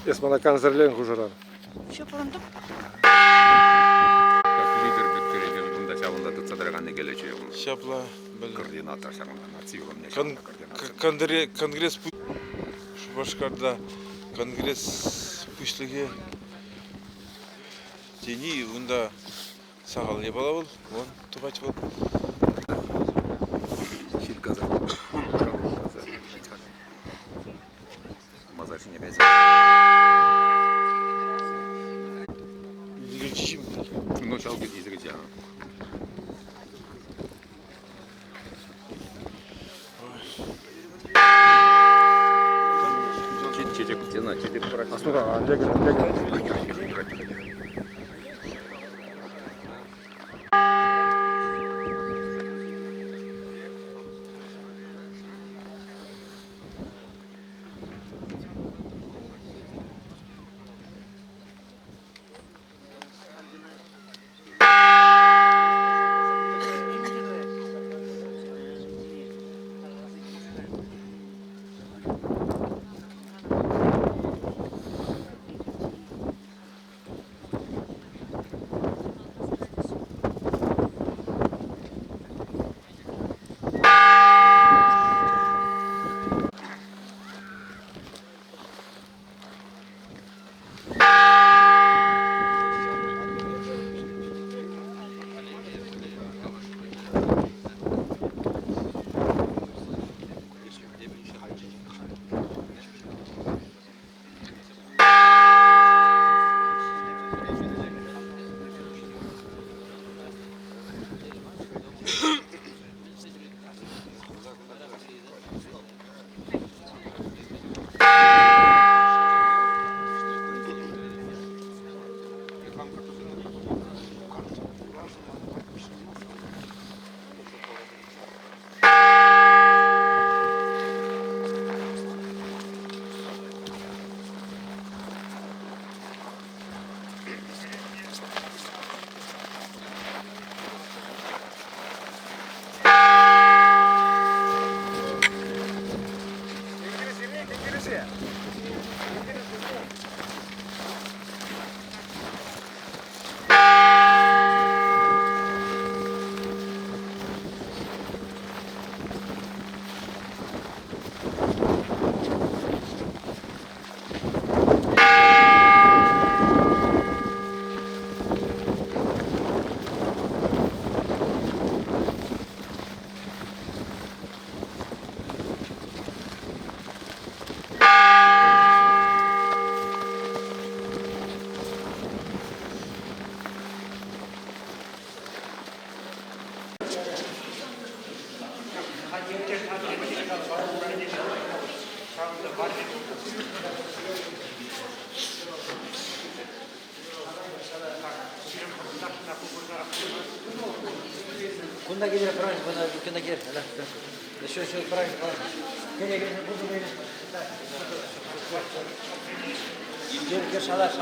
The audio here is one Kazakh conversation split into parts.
Esmana kanserlerin hujuran. Şapırındım. Лидер бектереген бунда шабында тутса дараган келечек. Шапла Координатор шагында национ не конгресс Башкарда конгресс пучлыгы тени унда сагал ебала бол, он тугач бол. Шилказа. Мазашине без. Изгичим. Ну чалги изгича. Чечек стена, чечек пора. Асура, андегин. Kunda gelir Frank, kunda gelir. Şöyle Frank. Gel bunu verin. Gel şala gel.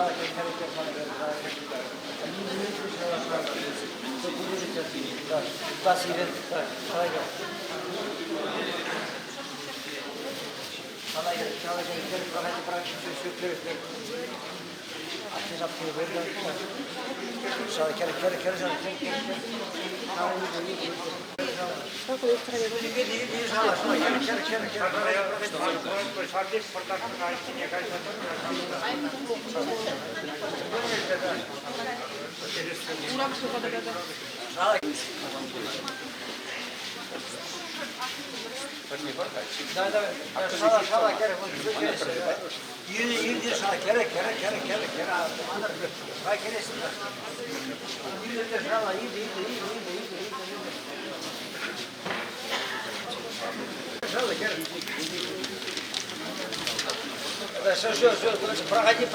Проходи,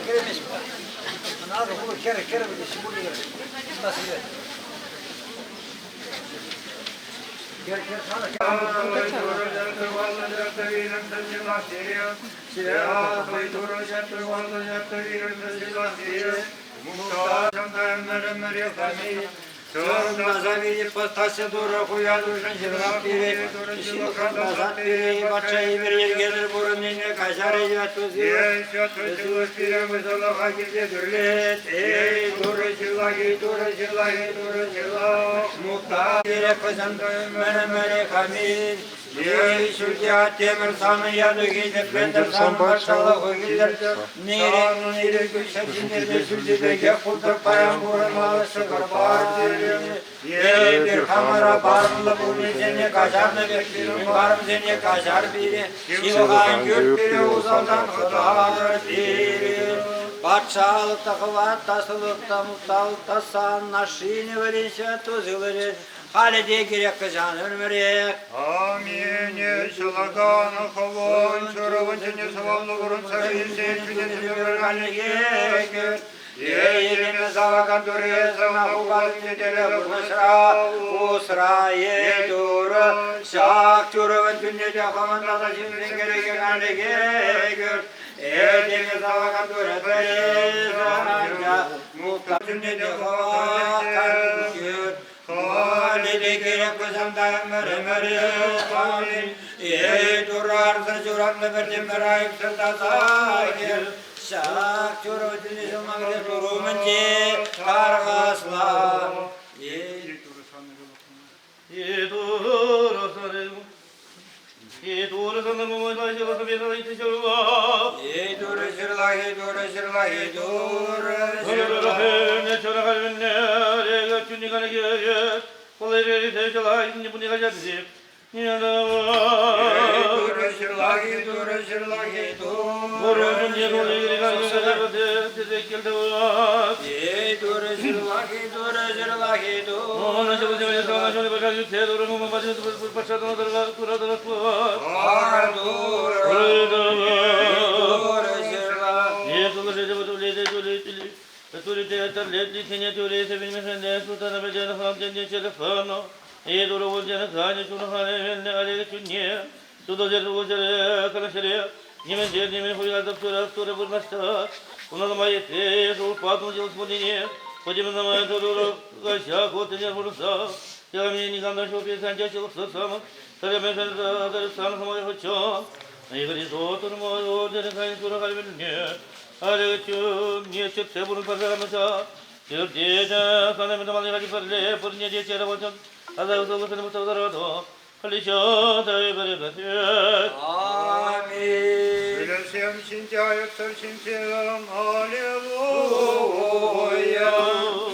керемеш. Надо было кере, здесь будет. Спасибо. Назовите постася дура хуя душен жиргап бере, шилхан назад бере, батшайы бере, генер бурыннене кажары жатузи, өсіліс бере мұзылыға келде дүрлет, ей, дуры жыла, мұқта бере қызын мәне хамид, ей, сүлде темір саны яду кейдіп, бендір саны башалы қойгілдір, нейре гүлшәтіндерді сүлдедеге құлдыр паян бурын алысы ғырбар ей, bir kamera barımlı bu nezene kajarını bekliyorum, barım zene kajar biri, şilğan gök biri uzaldan hıdar biri. Patşalıkta kıvat, tasılıkta muhtalıkta sağın, naşini verinse tuzu verir, halide gerek kızan ölmerek. Amin. Şalaganı kovun, çorabın çene savallı vurun, sarıyın seyircinin sürgürganı gör. Yeğenime zavakan duruyor, sana hubalın nedele vurmasra, usra duru, şak çorabın tünnede kamanda da şimdi gereken halde gör. Yeğenime zavakan duruyor, sana muhtar tünnede havakan gör. Halide gerek kızımdan mırmırı kalın, durarsa curamda verdim merayip sırtasa gel. Şak çorabını zımağırı durumunca kargasla. Dur sana mumay şalası bir sana içişiyor. Dur şırlahi dur. Ne çora kalbinle regat çünkü kana gel. Kolay veri de çalay şimdi bunu kaçar bizi. Dur şırlahi dur. Borun diye kolay veri kaçar bizi. Tekkelde var. Dur şırlahi dur. Ona çabuk çabuk sana şöyle bakar yüksek doğru mu başını başladan kuradan var. Dur şırlahi. Ye kulu çabuk çabuk Autorite tarletli sene teorese bilmesende sultana becene falan deniye telefonu. Doğru olacağını kâne şunu hâne aleyhi sünniye. Tudozer olacağını kalaşırı. Yemen cerdimi huyarda sonra vurmazsa. Ona da mayette soğuk patron çalışma deniye. Kocaman zamaya doğru kaşa kotenyer vurursa. Yağmini nikandan şopiye sence çalışsa sama. Sarımen sarı sana samaya hoşça. Aygırı soğuturma olacağını kâne şunu kalbinle. Aleyküm niye çıktı bunun parçalamasa? Türkiye'de kanımda malı hadi parle pırnya diye çare olacak. Allah uzun seni mutluluklar oldu. Halişa bereket. Amin. Gülesem şimdi ayaklar şimdi Aleluya.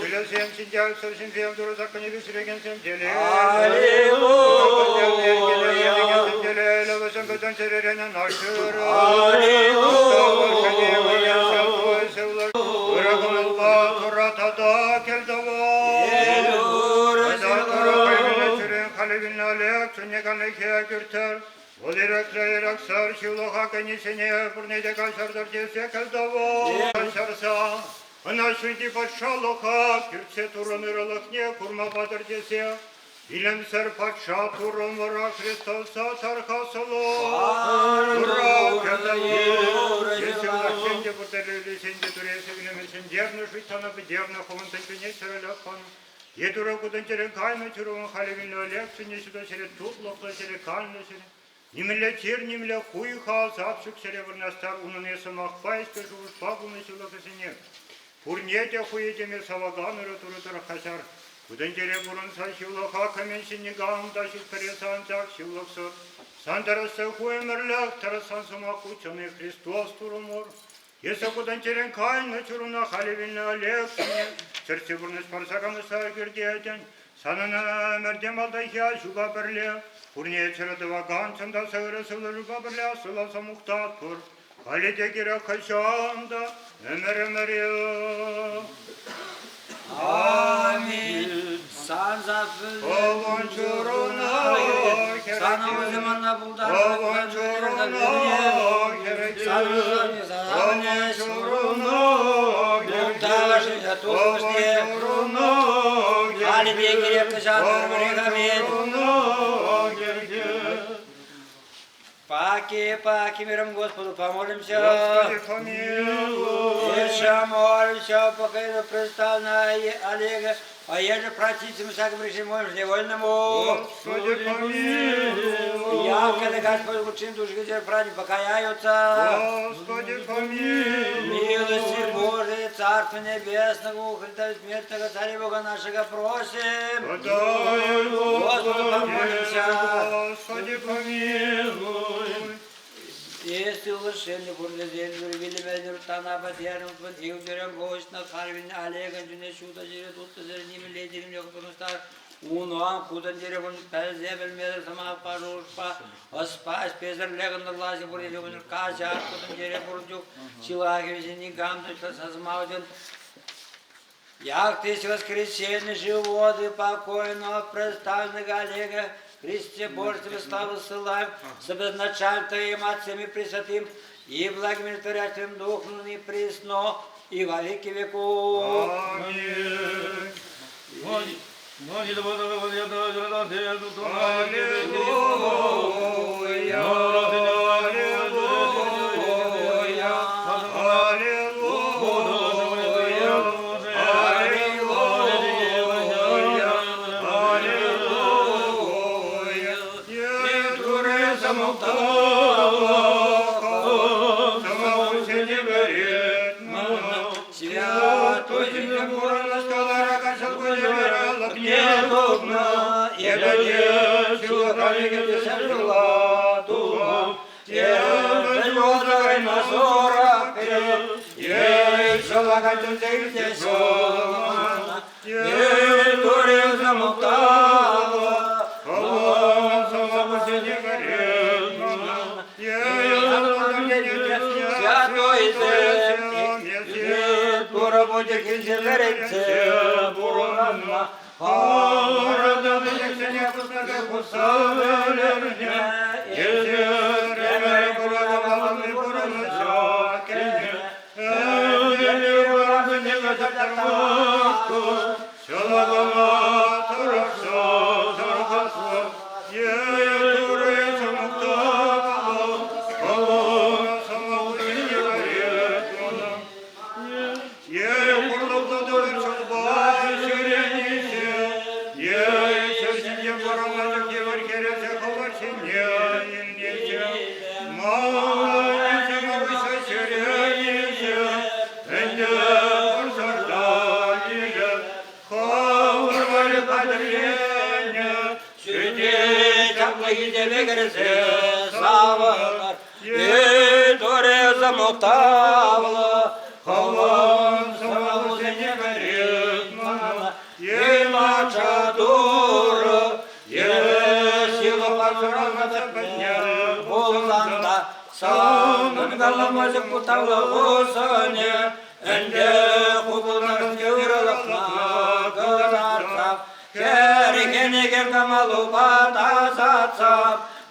Gülesem şimdi ayaklar şimdi durur sakın bir süre gelsem celil. Aleluya. Celil olsun kadın sererenen aşırı. Aleluya. Bırakın Allah Kur'atada keldava. Kalbinle aleyh, sünne kanleke gürter. Волирак траирак сар шилоха канисене бурнеде кашардар десе каздаво кашарса. Анашвинти патша лоха кирце тураныралахне курма бадар десе. İlem ser paşa turun vara Hristosa tarkasılo. Ура, кадавур. Если у нас сенде потеряли сенде туресе гнеме сендерно швитана бедерно хомантенчуне сереляпан. Едура куденчерен кайна чурун халевин лекцини сюда сере тутлохла сере кайна сере. Нимеле тир, нимеле хуйха, запшик серебряный стар унанеса махпайс пешу шпагуны сюда касине. Пурнете хуетеме саваганыры турутар хасар. Куденчере бурун са шилоха каменшини гам дашил пересан чак шилоксор. Сандараса хуемерлях тарасан сумаку чоне Христос турумор. Если куденчерен кайна чуруна халевинна лексине. Сердце бурнес парсакамыса гирдетен. Санана мердем алдахия жуга берле. Пурне чередова ганчанда сагырысылы жуга берле асыласа мухтат пур. Халете кире хашанда эмеремере. Amin. San zafır. Ovan çoruna. Sana o zamanla buldan. Ovan çoruna. Ovan çoruna. Buldaşı yatılmış diye. Kalbi girip kışanır bırekamin. Паки миром Господу помолимся. Господи, помилуй. Еще молимся, пока это представлено Олега, а я же простите всякому решимому невольному. Господи, помилуй. Я, когда Господь учим души, где праздник покаяются. Господи, помилуй. Милости Божией, Царства Небесного, Христа Смертного, Царя Бога нашего просим. Подай, Господу помолимся. Господи, помилуй. Если улучшение бурды землю, вели медер, тана, потерян, подхил, дерем, гость, на харвин, олега, дюне, шута, жире, тут, зерними, ледерим, легким, стар, унуам, кудан, деревом, пельзебель, медер, сама, парушпа, оспас, пезер, леган, лази, бурди, любин, казар, кудан, дере, бурдюк, чилаги, везени, гамдочка, сазмауден, як ты с воскресенья животы покойного представленного Олега, Христе Божьего славу ссылаем, с обозначаем Твоим Отцем и Пресвятым, и благомиротворящим Духом и пресно, и во веки веков. Аминь.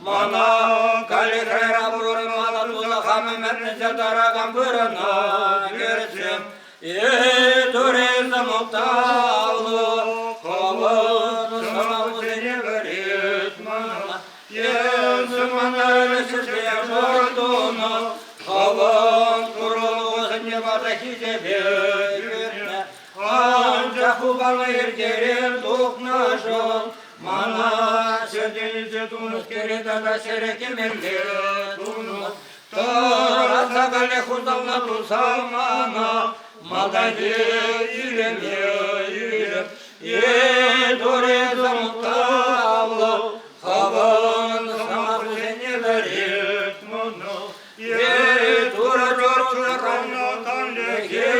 Mana kalihera burun mala tuzaha Mehmet'e daragan buruna görsün. Turizm muhtavlu Kovunu sana bu seni verir mana. Yazımın ölüsüz bir vurdunu Kovun kurulu seni vardaki zebirine. Ancak bu balayır gelir doknaşın. Mana sözünüzü tunuz keride ve serekemirli tunuz. Torasa gale huzavla tuzamana. Madayı yürüm yürüm. Turizm muhtavlu. Havan sana bu seni verir bunu. Tura çorçurana kanleki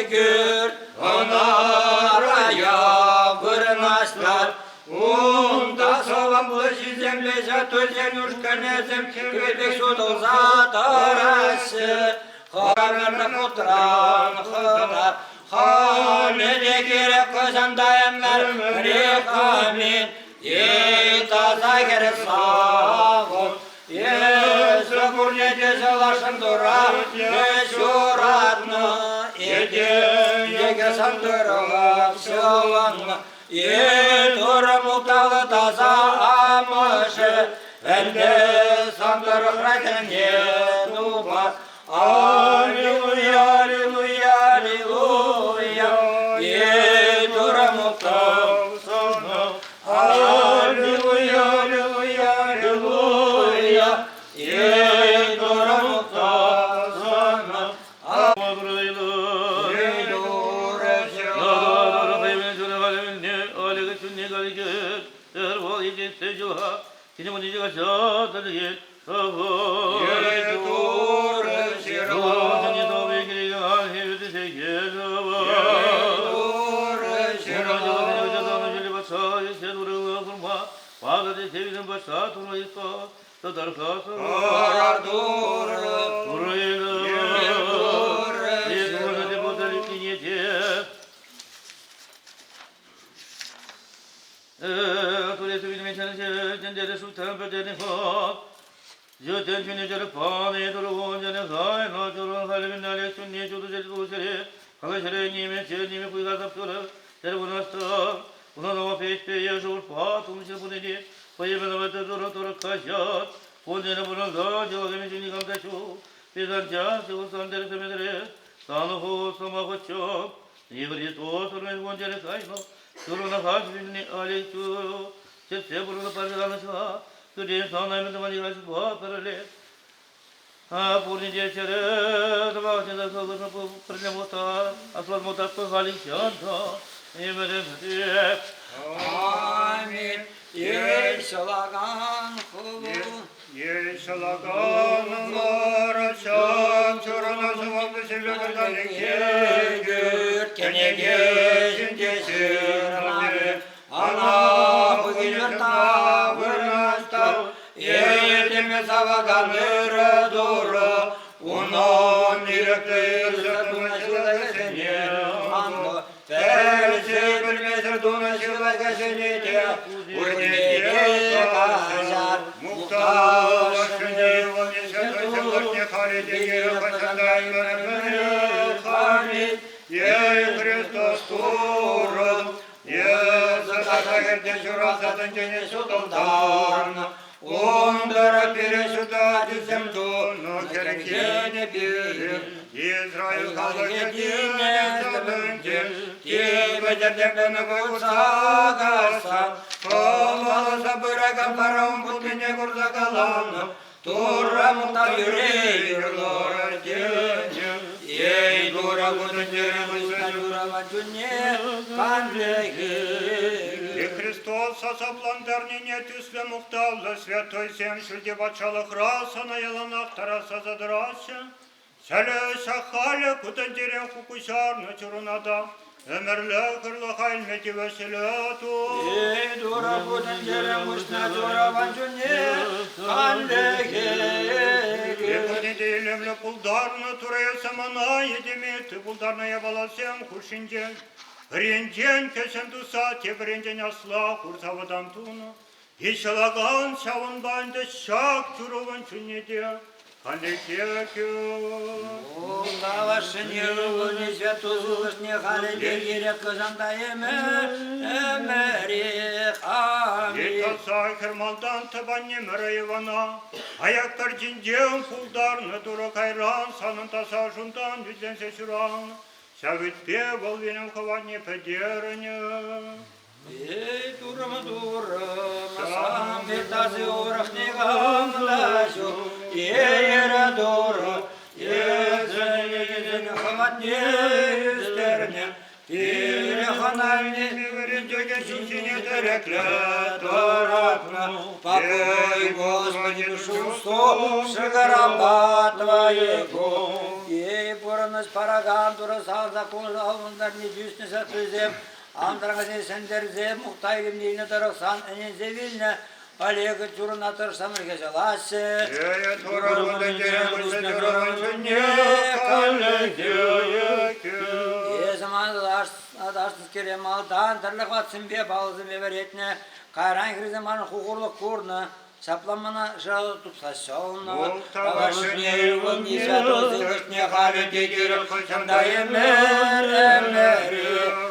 gür. Onaraya vırnaşlar. Unda savam bulaşıcım lezat ölçen uşkanezim Köpek sudul zat arası Haberle putran hıda Halede gerek kazandayım rekamin Taza gerek sağım Sıfır cezalaşım dura Şuratını Yege sandırıp sıvanını Tura muhtalı taza amışı Elde sandırık rayten yedubas Aleluya, aleluya, aleluya Tura muhtalı sana Aleluya, aleluya, aleluya Tura muhtalı sana Amin. Yeşalagan kulu. Yeşalagan maraşan çorana sıvabı sevgiden Gür kene gezin gezin ana bu yurtta vırnasta Yedimi savaganları doğru Unon yürekli sırtına şıla seni anlı Tersi bilmezir duna şıla seni de Urdeye kaşar muhtaşını Şıldırtı halideye kaşandayım Hamid Ye Hristos turun Ye zıtata girdi şurasatın ceni suduldan Onlara пересюда землю, керкене бир, Израиль халгетине забынки, Тебе дердемдені высагаса, Коваласа быраган парам бутыне курса каланы, Тура мутар юрей лорденю, Ей дура бутыне высна дура ванчуне, канлеги. И Христос осоплан дарнине тюсле мухтавлы, Святой всем шульде бачалых раса на еланах тараса задрася, Сәлі шахалі күтін терен хукусарны чурунада, Ömürlü kırlı halmeti vesilatu. Dura budun cerem uçna dura vancunye kandege. Yekuni değilimli puldarını turaya samana yedimeti puldarına yabalasem kurşince. Hrincen kesen tusa tebrencen asla kursavadan tunu. и шалаган шаван банды шак чурован чунеде, халикекю. Ундавашыне улыне святузылышне халеде керек кызанда эмери хами. Итаса хермалдан табанне мэрайвана, аяктар жинден пулдарны дура кайран, санын таса жундан дүзленсе шуран, сәвітпе бол венім хаванне пәдеріне. Ей, дурама, сам бетазы орахне гамдажу, ера дура, езен хаватне стерне, Тиреханальне верендёге синтине терекле торатна, покой, Господи, душу сто, шагараба Твоего. Ей, порыныз параган, турасал закон, алындар не дюсне сатызем, Андрагазин сендерзе, мухтайлим нейне тарахсан, энезе вильне, Олега тюрна тарсамырге жаласе. Ей, тура вадыдере, высне тураван чунне, Ей, zaman adarsız kerem aldan, tırlık vatsın be, balızı be veretne, Kayran krizemanın hukurluk kurna, Saplamana жал тупса сёлна, Авашыне ювын не святой зылышне хали дегеры, Хылчамда эмери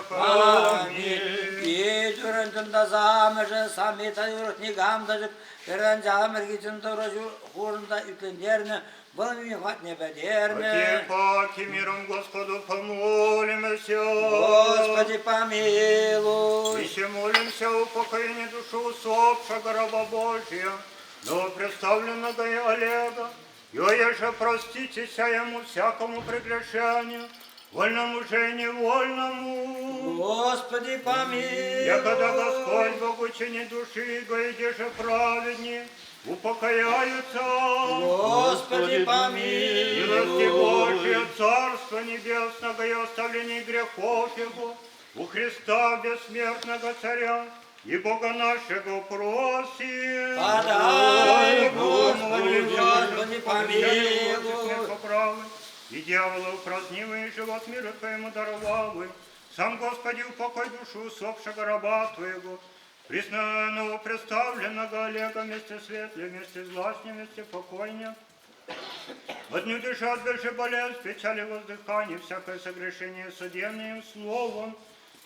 хами. И дурынтында замыжы, самета юрыхне гамдажып, Пердан жамыр гитін тұрыжу хурында үтлендерні, Был виноват небедерне. Паки миром Господу помолимся. Господи, помилуй. Еще молимся о упокоении души усопшего раба Божия, но представленного и Олега, и же проститеся ему всякому прегрешению, вольному же и невольному. Господи, помилуй. Якогда Господь Бог учени души его, и же праведни, упокояются. Господи, помилуй. Милости Божье, Царство Небесного и оставление грехов Его, у Христа бессмертного Царя и Бога нашего просим. Подай, Господи, Господи, помилуй. И дьявола упразднивый живот мира Твоему даровавый, сам Господи упокой душу усопшего раба Твоего, присно новопредставленного Олега вместе светлым, вместе с властью, вместе покойня. От дыша, от больше болезнь, печали воздыхания, всякое согрешение судебным словом,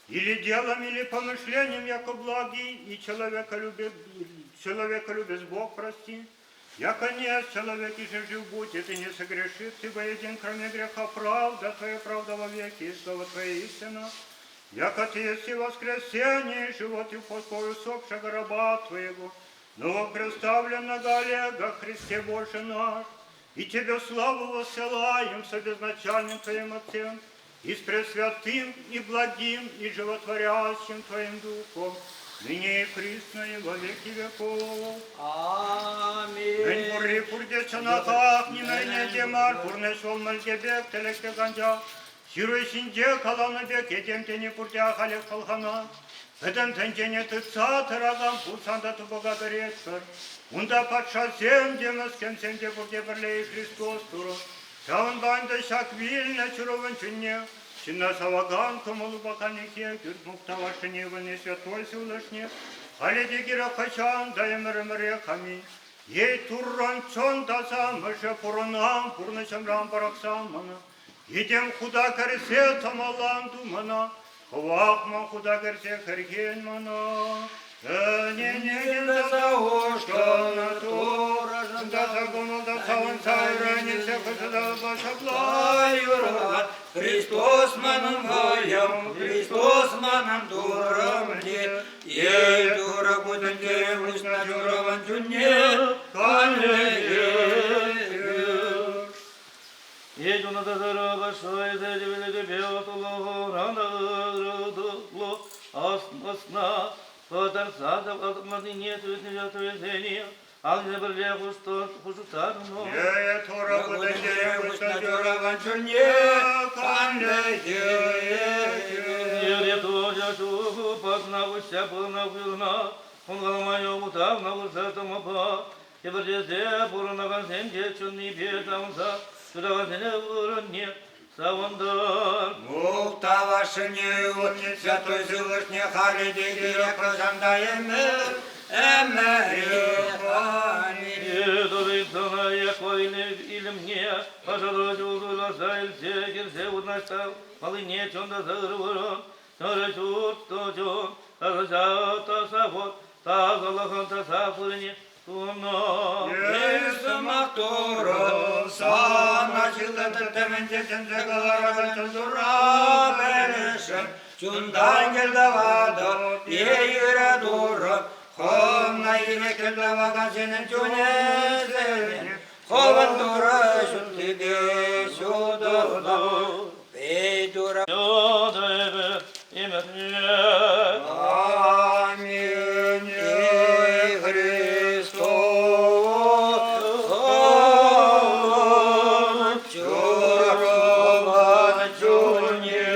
или делом, или помышлением, яко благий, и человека любит Бог прости. Яко не человек и же жив будет, и не согрешит, ты воедин, кроме греха, правда, Твоя правда во веки, и слово Твоя истина. Яко Ты есть и воскресение, и живот, и покой усопшего раба Твоего, новопредставленного Олега, Христе Боже наш, и Тебе славу воссылаем со безначальным Твоим Отцем, и с пресвятым, и благим, и животворящим Твоим Духом, ныне и присно, и во веки веков. Аминь. Эн бурри пурдеса нахах, ни мэйне демар, пурнешол мальгебек, телекте ганджа, сирой синде калана бек, едем тени пурдя халек халхана, эдем тенчене тыца тырагам, пурсанда ты благодаретсыр, унда патша земдемес, кем земде пурде бірлей Христос туру, савын банды шак вильне чуровын чунне, Чинна саваган кымылу баканике, күрт муктавашыне выне святой сылышне, халеде гира хачан, да еміріміре хами, ей турран чон таса, мышы пурынам, пурны шамрам бараксам мана, едем худа кәрсе тамалан думана, хвахма худа кәрсе хәрген мана, не за ушко на тура, да загонул да саван сайранесе, хысыда башаблай, Христос маным воям, Христос маным дурам лет, ей дура будем девусь на дюрован чуне, Ей дуна тазара башой зедевеледе беотуло, рандагрудуло, асна, потарсада владмадине туеснежатуезения, Ангел берле хушутарно. Ей тура будем девусь на дюрован чуне, Ере тоже шуху, поднавуся, поднавюрна, он голомаю мутав, навусатом опа, и брезе, бурнаган сенде, чунни бетамса, чудаван сенде бурне, савандар. Муктавашыне, святой зылышне, халеде гира козанда емер, Emre Hamid. Дорогой sana яковine ilimnie, пожалуй, удула зайльце, кирсе уднастав, малыне чонда зарвырон, сарачур точон, таза тасавот, тазалахан тасафырне, туно. Мактуро sana çıldı temence tencegalara çıldıra berişem. Çundan geldi vada, yeyre duru. Хомна ине келдавага сенен чунезелен, хован дура шутиге шудурда, бейдура. Йодебе иметне. Аминь, Христос, чурова чуне,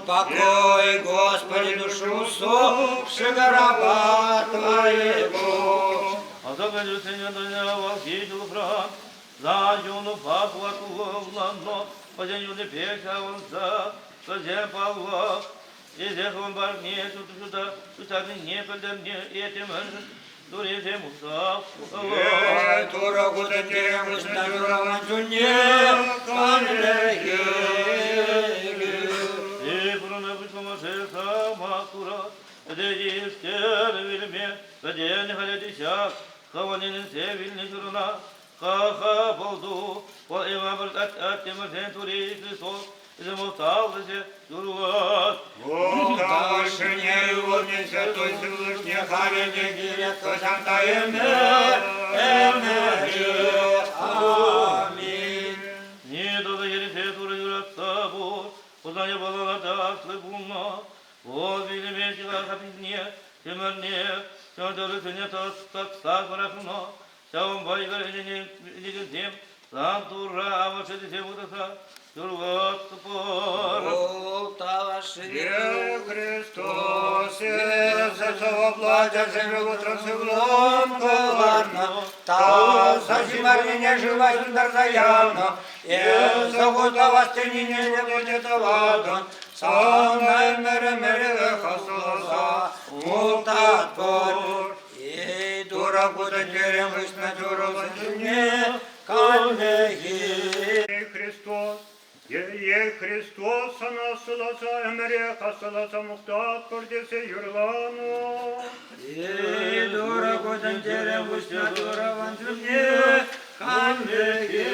Покой, Господи, душу шаграба Твоего. А загадю сеня доня вахидил брат, за юну папу атуловлано, поденю не пеха он за, сазе палва, и здесь он барне, сюда, сюда не подем не этим дурезе мусав. Тура гудете, мустанура ванчуне, канлеге. Макура, где стены вильме, где не халятися, хаванин севильни журна, хаха балду, по имамр от темазен тури Христос, замолтался журват. Бог тавшине его святой Всевышний харене гирет, косанта Аминь. Не додает туры журат собор, познание балата слыбуна, вот видим вечера хапизне, темерне, чёртары сыне так сахарахно, сяум байгарене дигдем, сам тура авашети севудаса, турват супор. Христос, Иисусова платья, землю утром сыглом коварно, Та сосимарение жива сундар заявно, Иисуса вастынине не будет ладон, Санай мере хасуласа, мутатор, и дура будет терем вышна дуру вантуне, канеги. Христос, Христос, анасыласа, эмре хасыласа, мухтат көрдесе юрлану. И дура будет терем вышна дура вантуне, канеги.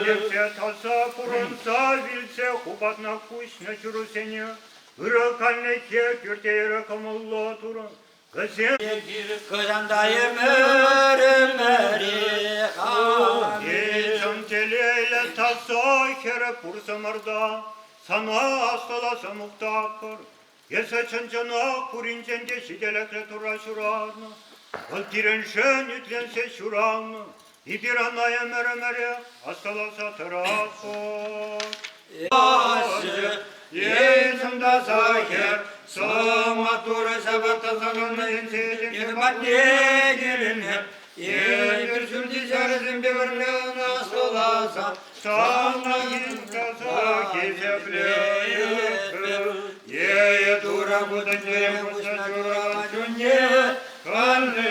Нефте таса, куронса, вильце, хубатна кусь на чурусене, ыракальне ке, кюрте ыракамулла туран, Kızım Kızandayım örümleri hamir. Yecan teleyle tasa kere pursamarda sana astalasa muhtapır. Yesa çancana purincende şidelekle tura şuranı. Al direnşen yüklense şuranı. İdir anaya meremere astalasa tarafı. Yeşimda zahir Soma tura sabata zanonla yenseydim Yırmadye gelin hep. Bir sürü çarızın bir varlığına asılasa. Sana gizgaza gezepleyip Yeye dura budan jere kusna jura cunye Kanlı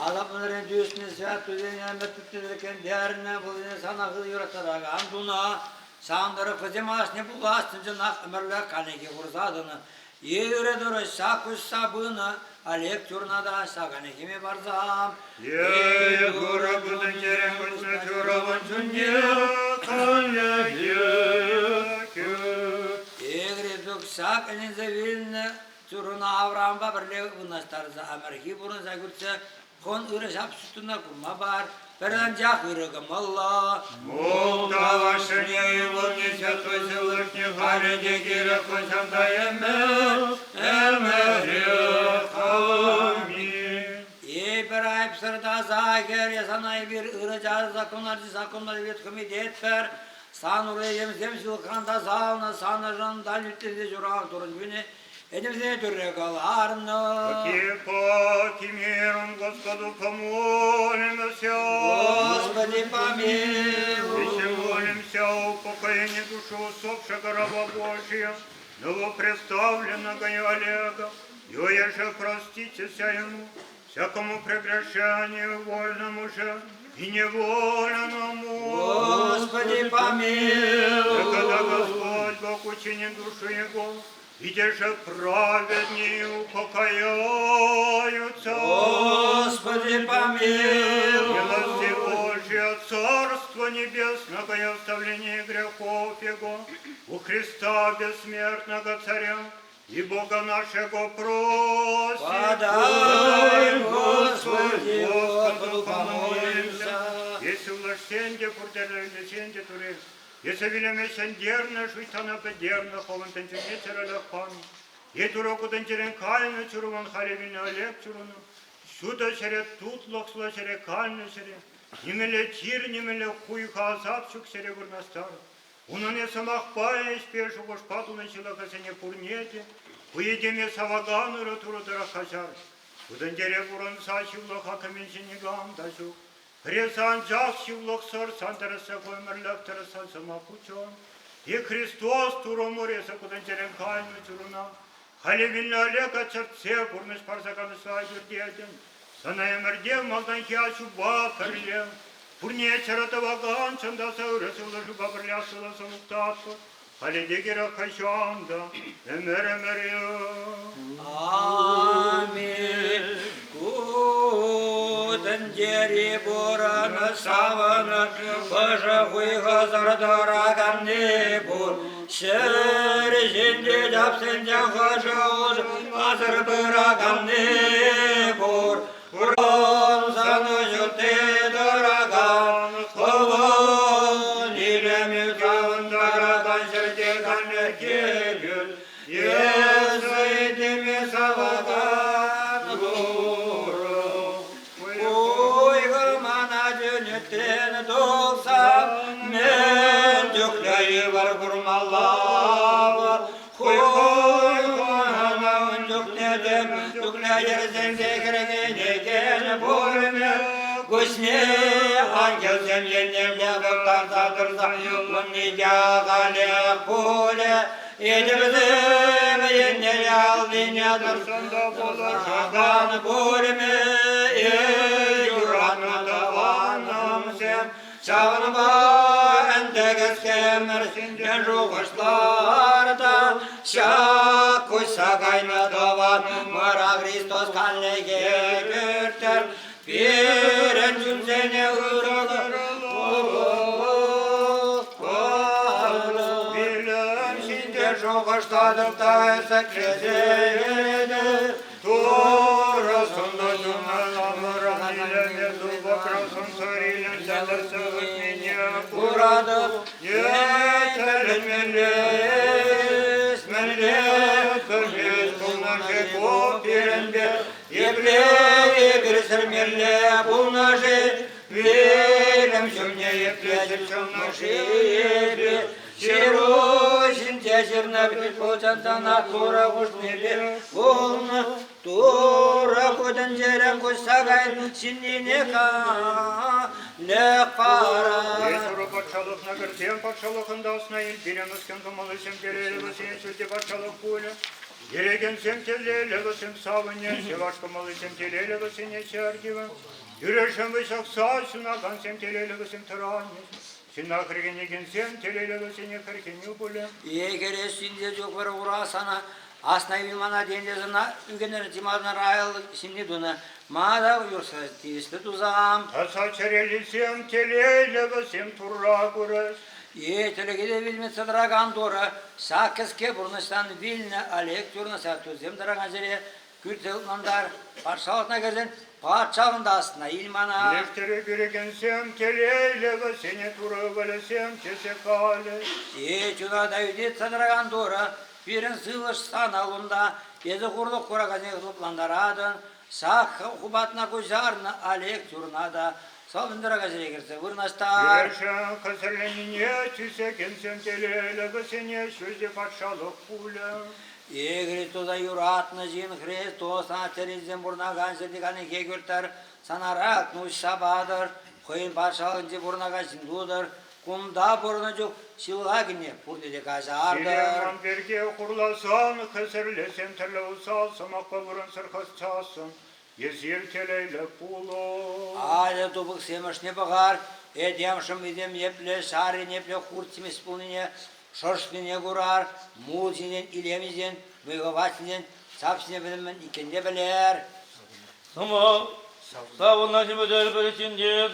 Adamların düğüsünü sıhhat düzeyine metüttürürken diğerine bulunca sana kız yuratarak anduna sandırı kızım asını bu astınca nak ömürler kaneki kurzadını yere doğru sakuş sabını alek çurnada sakanekimi barzam Yeye dura budan jere kusna jura cunye Kanlı Egri duksak enize vilne çuruna avramba birle bunastarza amerki bunasa gürtse kon ırışap sütuna kurma bar Перанджах вырогомалла. Молда ваша не волни святой Всевышний, хареде гире косандаеме, Аминь. И перайп сырда загер, ясанай bir ırıcaz zakonları ветхами детпер, сануры емзем силканда сауна, санажан дальнютезде журал турын güne, Эдемзене түррекаларны. Покипати миром, Господу помолимся. Господи помилуй. И молимся о упокоении души усопшего раба Божия, новопредставленного Олега, и же проститеся ему, всякому прегрешению вольному же и невольному. Господи помилуй. Когда Господь Бог учинит душу его, где же праведнее упокояются. Господи помилуй. Милости Божия, Царство Небесного и оставление грехов Его, у Христа бессмертного Царя и Бога нашего просим. Подай, Господи, Господу помолимся. Если властенде пурдерли сенде туре, если велеме сендерна шуйтана бедерна ховантен тюнецера лахпани, и дуроку тентерен кальна чуруван халевина олег чуруну, сюда сере тут лохсла сере кальна сере, немеле тир, немеле хуй хазапчук сере гурнастар. Унане самах паеш пешу гошпату начала касене пурнете, уедеме савагану ротуру дарахажар. Удандере буран сачивло хакаменшенигам дашук. Пресан джахшивло ксор сантараса гоймерлак тарасан самакучон. И Христос туромуре сакудандерен кайну чуруна. Халевинна олега черце бурмеш парсаканы сайгурдеден. Санаемерде малдан хиачу бакарлем. Пурне чаратаваган чандаса урасулашу бабарлясула самуктату. Халедегера хашанда эмеремерио. Аминь. Кудандери бурана савана, пожахуй газардара бур. Шереженде дапсенде хажауз, азарбыра бур. Уран санужуте дороган, хован илеми завандараган сердеган гегюл. Езайдеми саваган гуру. Ой, гурмана дюнетен доксам, мен дюкляй варгурмалава. Хуй гурмана дюкнедем, дюкляй зендегрегенеген бурме. Гусне ангел земленем лягав тардырза, луннидя галех поле. Едерзем еннел алдинядыр, Саган бурме, юранна даванным сем, Саванба эндегес кемер, синден жуғышларда, Шакуй сагайна даван, Мара Христос канлеге күртер, Берен жүмзене ұрығыр, şokaştadım ta eseklezeyedir. Турасында журналам илеме зубакрасын сарилен сәлірсі меня Buradır Yetelenmeliyiz Melek kırmız bunlar ki kop yerinde Yepleye bir sırmelle bunları Verim şümne yeplezir şümnaşı yepli Şiruşin tezirne bir koçantana Tura kuşneli Olma Tura kodun ceren kuşsagayın Şimdi ne para Есұры патшалықна кірсен патшалықында асынайын Береміз кім кымылы сен керелігі сен сөзде патшалық көлі Ереген сен телелігі сен савыне Севаш кымылы сен телелігі сен есердегі Юрешен высақ сасына қан сен телелігі сен тұраны Сен ақырген еген сен телелігі сен екірген үбілі Егере синде жоқ бір урасана Асна вимана дендезина үгенер тимадна райл şimdi дuna Мада uyursa тиісті тузам Аса çereli сен телелігі сен тұра көріс Етілігі де білмetse драган дора Сакыске бұрныстан вильне алек түрнаса түзем драган жере Күртелнандар патшалықна кезен патшалында астына илмана Лефтері береген сен телелігі сене тұры білі сен кесе қалы Етюна да үдетсе драган дора Бірін сылыш саналында Езі құрлық құрағазен ғылыпландарадын Сақ хубатна көзарна алек түрнада Салындыра газере кірсе вырнастар Ершен қысырленіне түсеген сен телелігі сене сөзде патшалық пулі Егрі туда юратны жин Христос терезен бұрнаған жердеганы кегіртір Санарақ нұш сабадыр Қойын патшалығын же бұрнаған жіндудыр Құмда бұрны жоқ шылға кіне бұрнеде қазардыр Силеман берге құрласан қысырлесен түрлі ұсал Самаққа бұрын сырқыстасын Езел телейлі пулы Айлы тубық семішне бұғар Эдемшім едем епле шары непле құртсемес бұлыне Шошкіне құрар Мулсинен илемізден Мұйғыватсинен Сапсіне білімін икенде білер Сама Савыл нашим ödel içinde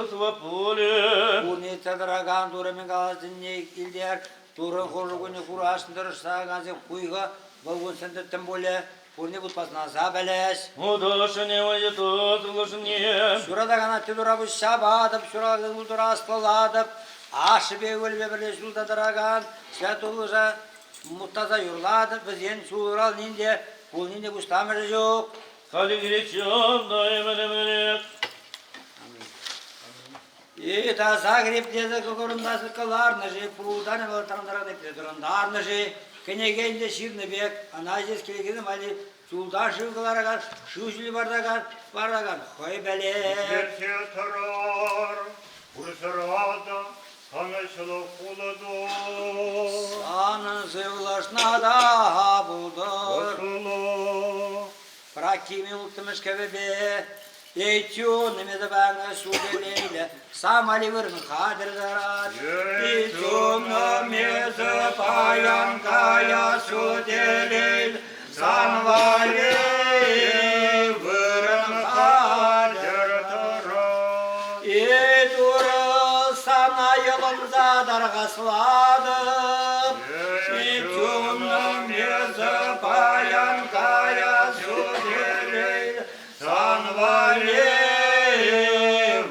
свапуле. Урница драган дурамен галасыне илдер Турын қожығыны құрашын дұрышсаған зен құйға Бұлғын сынды тым боле Урни бұтпасына забелес Удошыне вайетот лошыне. Şurada gana tüdura bu şabadıp Şurada buldura astıladıp Aşı be ölbe birle şulda dragan Svetuluza muttaza yurladıp Biz yen şural ninde Kul ninde kustamır yok Kali girečan da emenemenek. Та Загреб дезе кокорындасы кыларны же, прудан был тандырады пледурандарны же, кенегенде ширны бек, ана здесь келегенім али сулдан шывғылараган, шушили бардаган, хой бәле. Ерте тұрар, бұрсырада, танышылық құлыды. Санын сывлашна да бұлдыр. Осылы. Пракими ултымыш кебебе, Eğitiyor nemede bana sudelele, samali vırın kadırdarat. Eğitiyor nemede payan kaya sudelele, samali vırın kadırdarat. Eğitiyor sana yolumuza dargasladım. Eğitiyor nemede payan kaya sudelele, Sanvali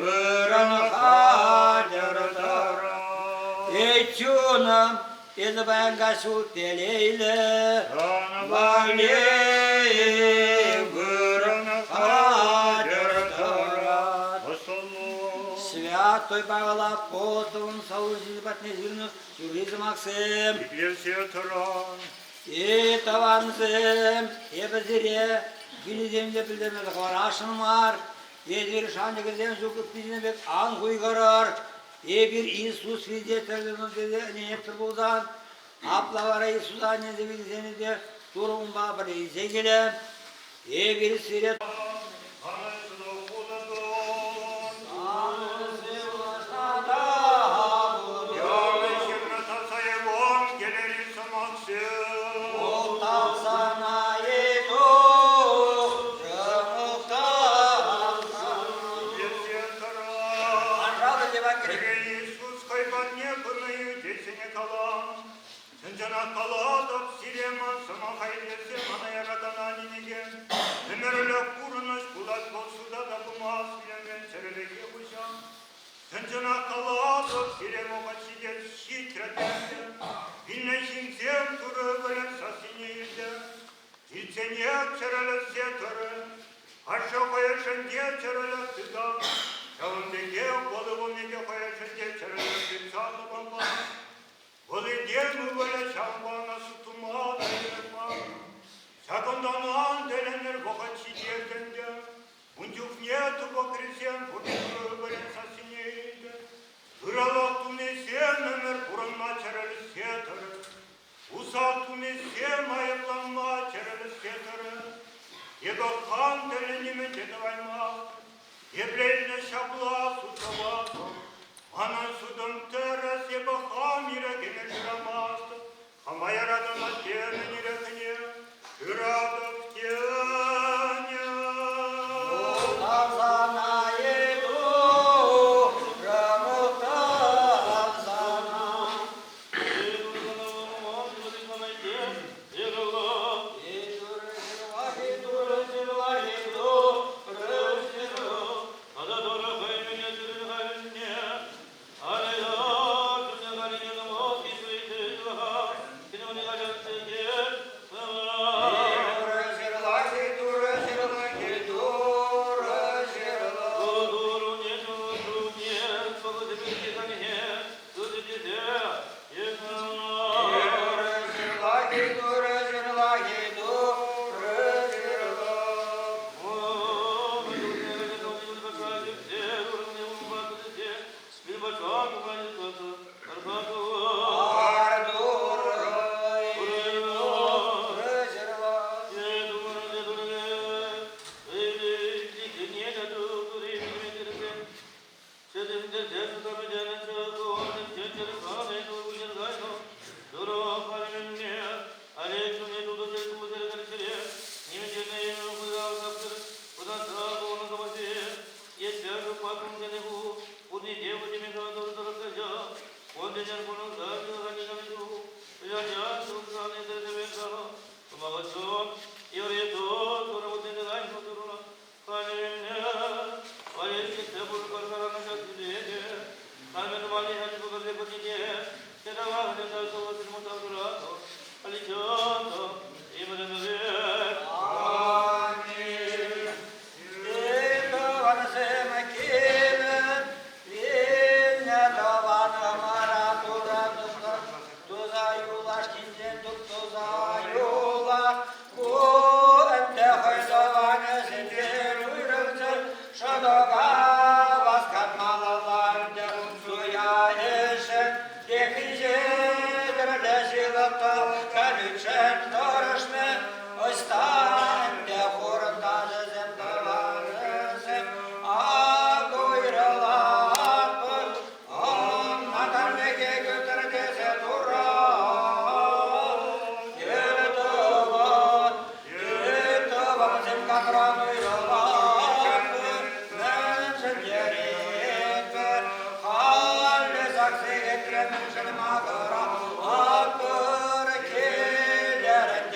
vırın kadırdır Eçunum izben gaşut deliyle Sanvali vırın kadırdır Святой Павел Апостолом Саузин Батнезирнус Юризм Максим Ерте тұрар, И таванзым Ебезире Gülüzemde bildirmedi var aşın var. Bir şanlı güzel sokup bizine bek an kuygarar. Bir İsus fizyeterden dedi ne yaptır buldan. Abla var İsus annesi bilseni de durum babı ize gele. Bir siret tanışılıq құлыды. Yağlı şirme tasayıvon geleri samaksın. Ерте тұрар, Иисус қайған не бұнайы десіне қалам. Сенжана каладов сирема самахайде семана яратананиниге. Немерлек курыныш кулат болсуда да бумас билемген черелеге бушам. Сенжана каладов сирема качиде щитратенде. Билнешимсем туры белен сасинейлде. Тилценек черелес сетörü. Aşağı koyuşunca çarılı sıdan. Çağındaki koluğundaki koyuşunca çarılı sıdan baba. Kolu diye mi böyle şambana sütuma dayanma. Sakındanan delenir vakatçı diyetinde. Uncuk niyetu bakırısyen kudüsü böyle sasineydi. Kıralak tunisyen ömür kurunma çarılı setörü. Usal tunisyen ayıklanma çarılı setörü. Его хан теленime тедавайма, еврейне шабла сутавасо, анан судом терас его хамира генержрамас, хамая радама тене нирекне, радов тене. Magara, akır keler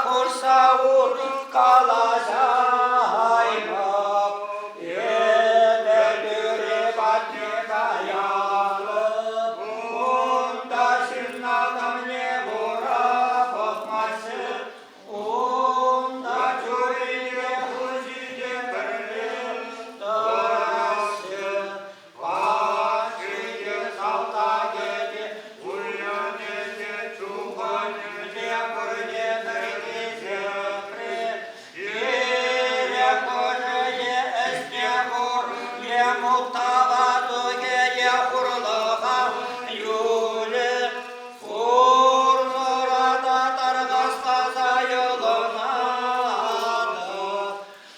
Kursaur kalasaymak Yededüre batne dayalıp Bunda şırnadan ne vura bakması Onda cüriye huzide kırlı Dorası Vakıcı salta gedi Uyan eze çuhan eze kurye kırgıze Yere koşeye esne vur Ye muhtavadu gece kurluğa Yule Furnurada targastasa yoluna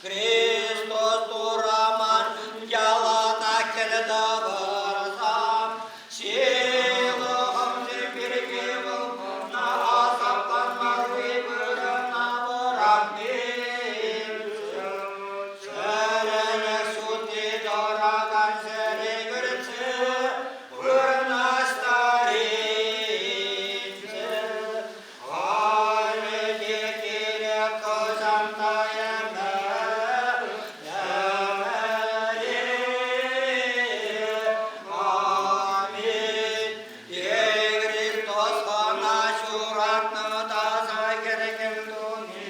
Kristus duraman yalata kelda varsam Şilğım zibirgi bulmuna asaplanmaz vibirana bırakmayım Şerene suti doragan seri gürtü Vırnastarince Halide kire kazanta yeme Amin Ye Kristos hana şuratna da zagergen doni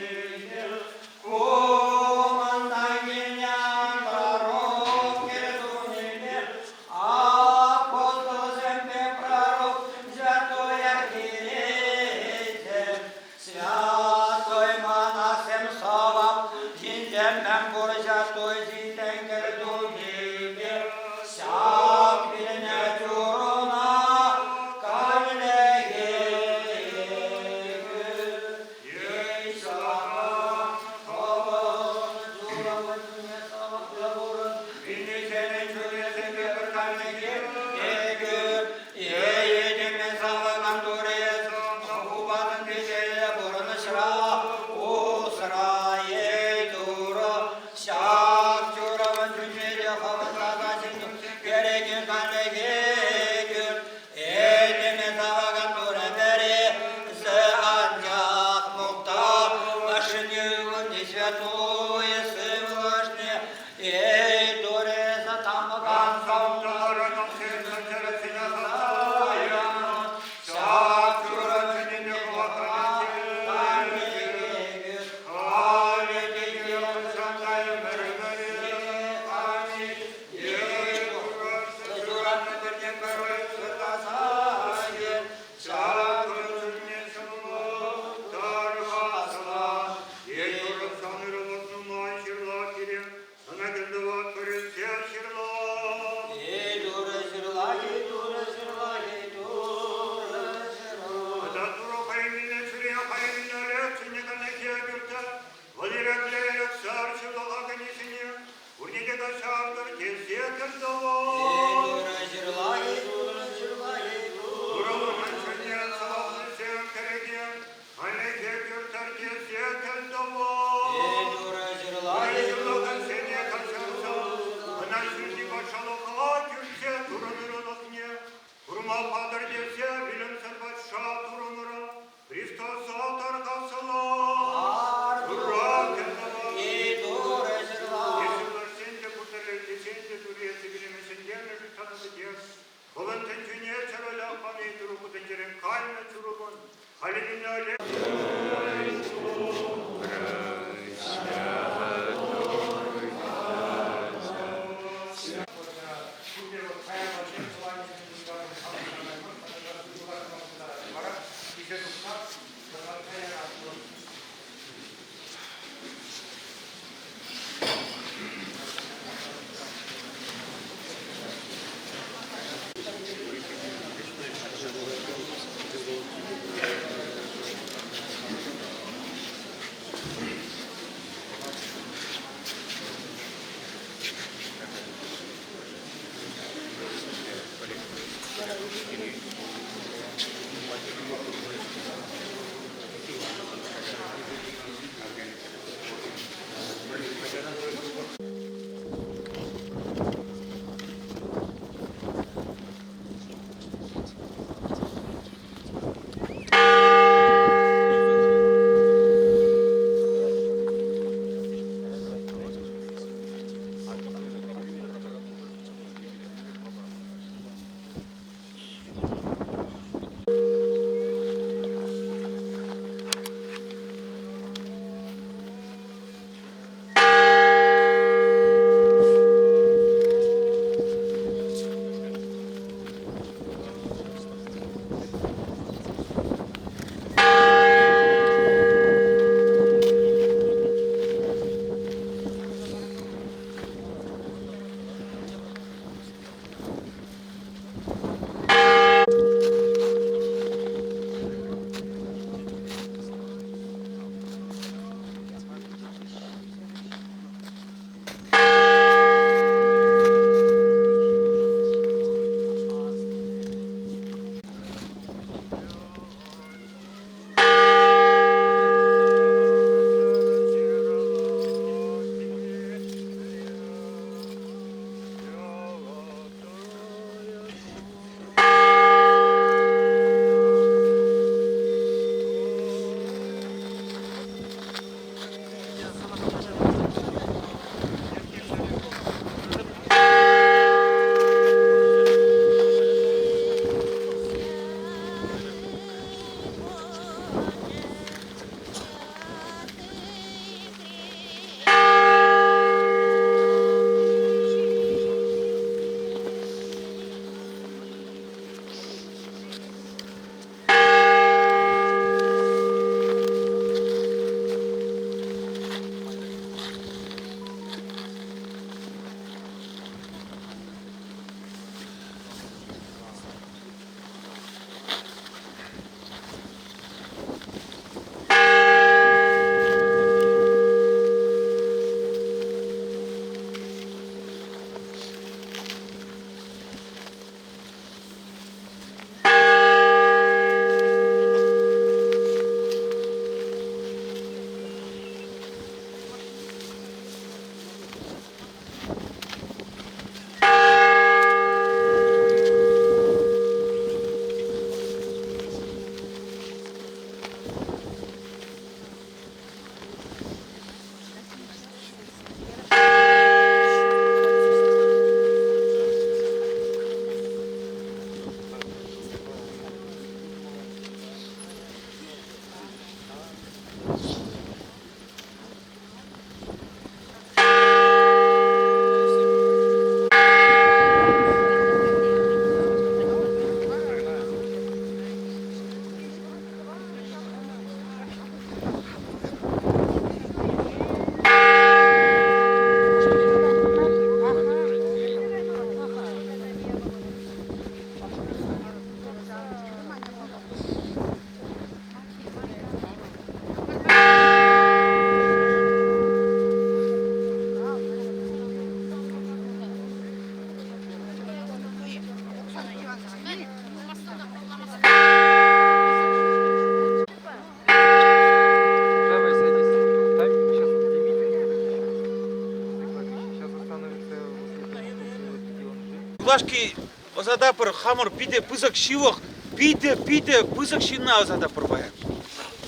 Улашки озадапыр хамыр пиде пызык шивох, пиде пызык шина озадапыр бая.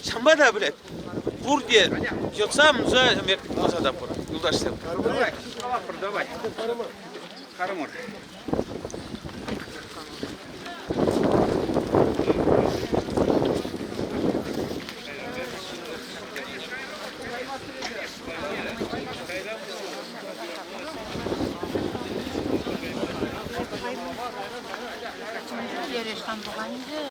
Шамбада, блядь, бурде, жотсам за мек озадапыр. Юлдаш сен. Продавай. Хармор. Ерешхан болған еді.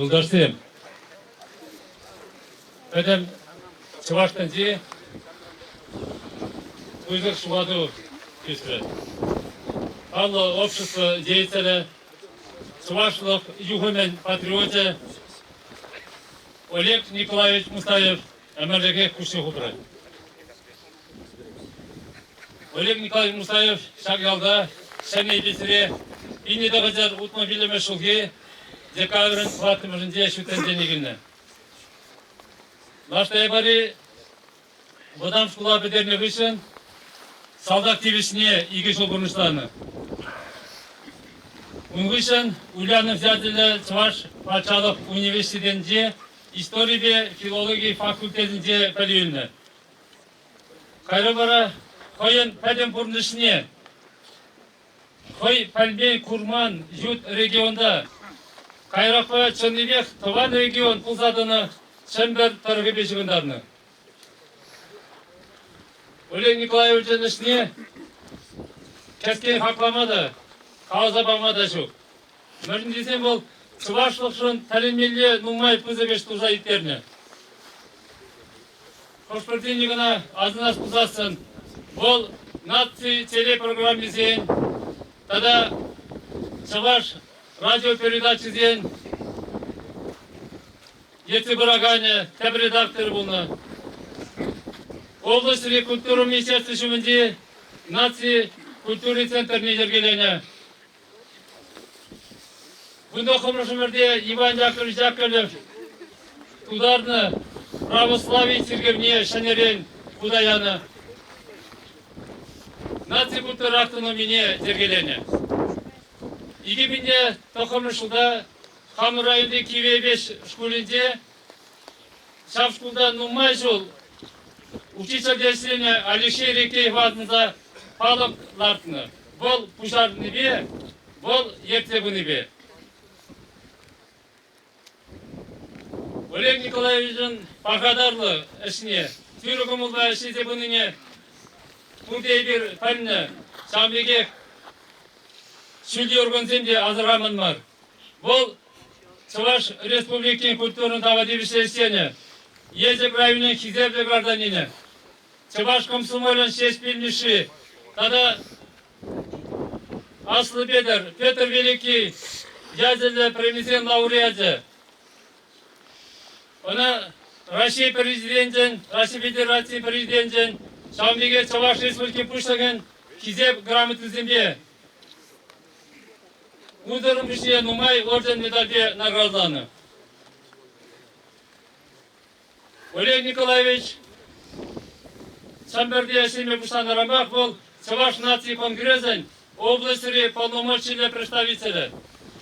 Жолдаштарым, бәдем Чувашстан же өзір шуаду кесірі. Алло, общество деятеля, Чувашлов, югомен патриоте, Олег Николаевич Мустаев, әмірліге күші ғұбыры. Олег Николаевич Мустаев, шағялда, шәне бесіре, инедағы жар утмобилі мәшілге, декабрын қуатымызынде шүтен денегілі. Наштай бари, бұдам шкула бедеріне ғышын, салдақ тевесіне игі жол бұрныштаны. Үнгышын Ульянов зяділі Чуваш Патшалық университетінде история бе филология факультетінде пәлеуілі. Қайры бара, қойын пәдем бұрнышыне, қой пәлме Курман жут регионда, Кайрақпа Чыннебек Тыван регион пұлзадыны Шембер тарығы бешігіндарыны. Олег Николаевич'in ішіне кәскен хақламады, қауыза бамады жоқ. Мөрін десем бұл Чувашылық шын тәлемелі нұмай пызы беш тұлжа еттеріне. Қошпыртенігіна азынас пұзасын, бұл нации телепрограммезен, тада Чуваш радиопередачезен, Еті Брагане, тәбір редактор бұлны. Облыстық культура министерстві жүмінде нации культурный центріне жергелене. Бұнда қымыршымырде Иван Яковлевич Яковлев тударны православие церковне шанерен кудаяны. Нации культура автономине жергелене. Егеменде тоқымышылда Хамыр районды Киве-5 школінде шап школда нумай жол учитель дәрісіне Алексей Рекеев атында палық лартыны. Бұл пұшарыны бе, бұл ерте бұны бе. Олег Николаевич'in бақадарlı işine, Türk'ümüzde işi bununla Türkiye bir fenni, Şambege Şüldi organizmde hazırlaman var. Bu Çavaş Respublika'nın kültürünün tavadi bir şeysiyeni, Yezek rayonunun Kizevle gardanini, Çavaş Komsomol'un seçbilmişi, tada Aslı Beder, Petr Veliki, yazılı premisen laureatı, ona Rusya Prezident'in, Rusya Federasyonu Prezident'in, Şambege Çavaş Respublika'nın puştagın Kizev грамотызымбе Удырымбышия Нумай орден медальбе награданы. Олег Николаевич Самберде Семе Пуштан Рамбах был Чаваш нации конгрессен областьре полномочия представителя.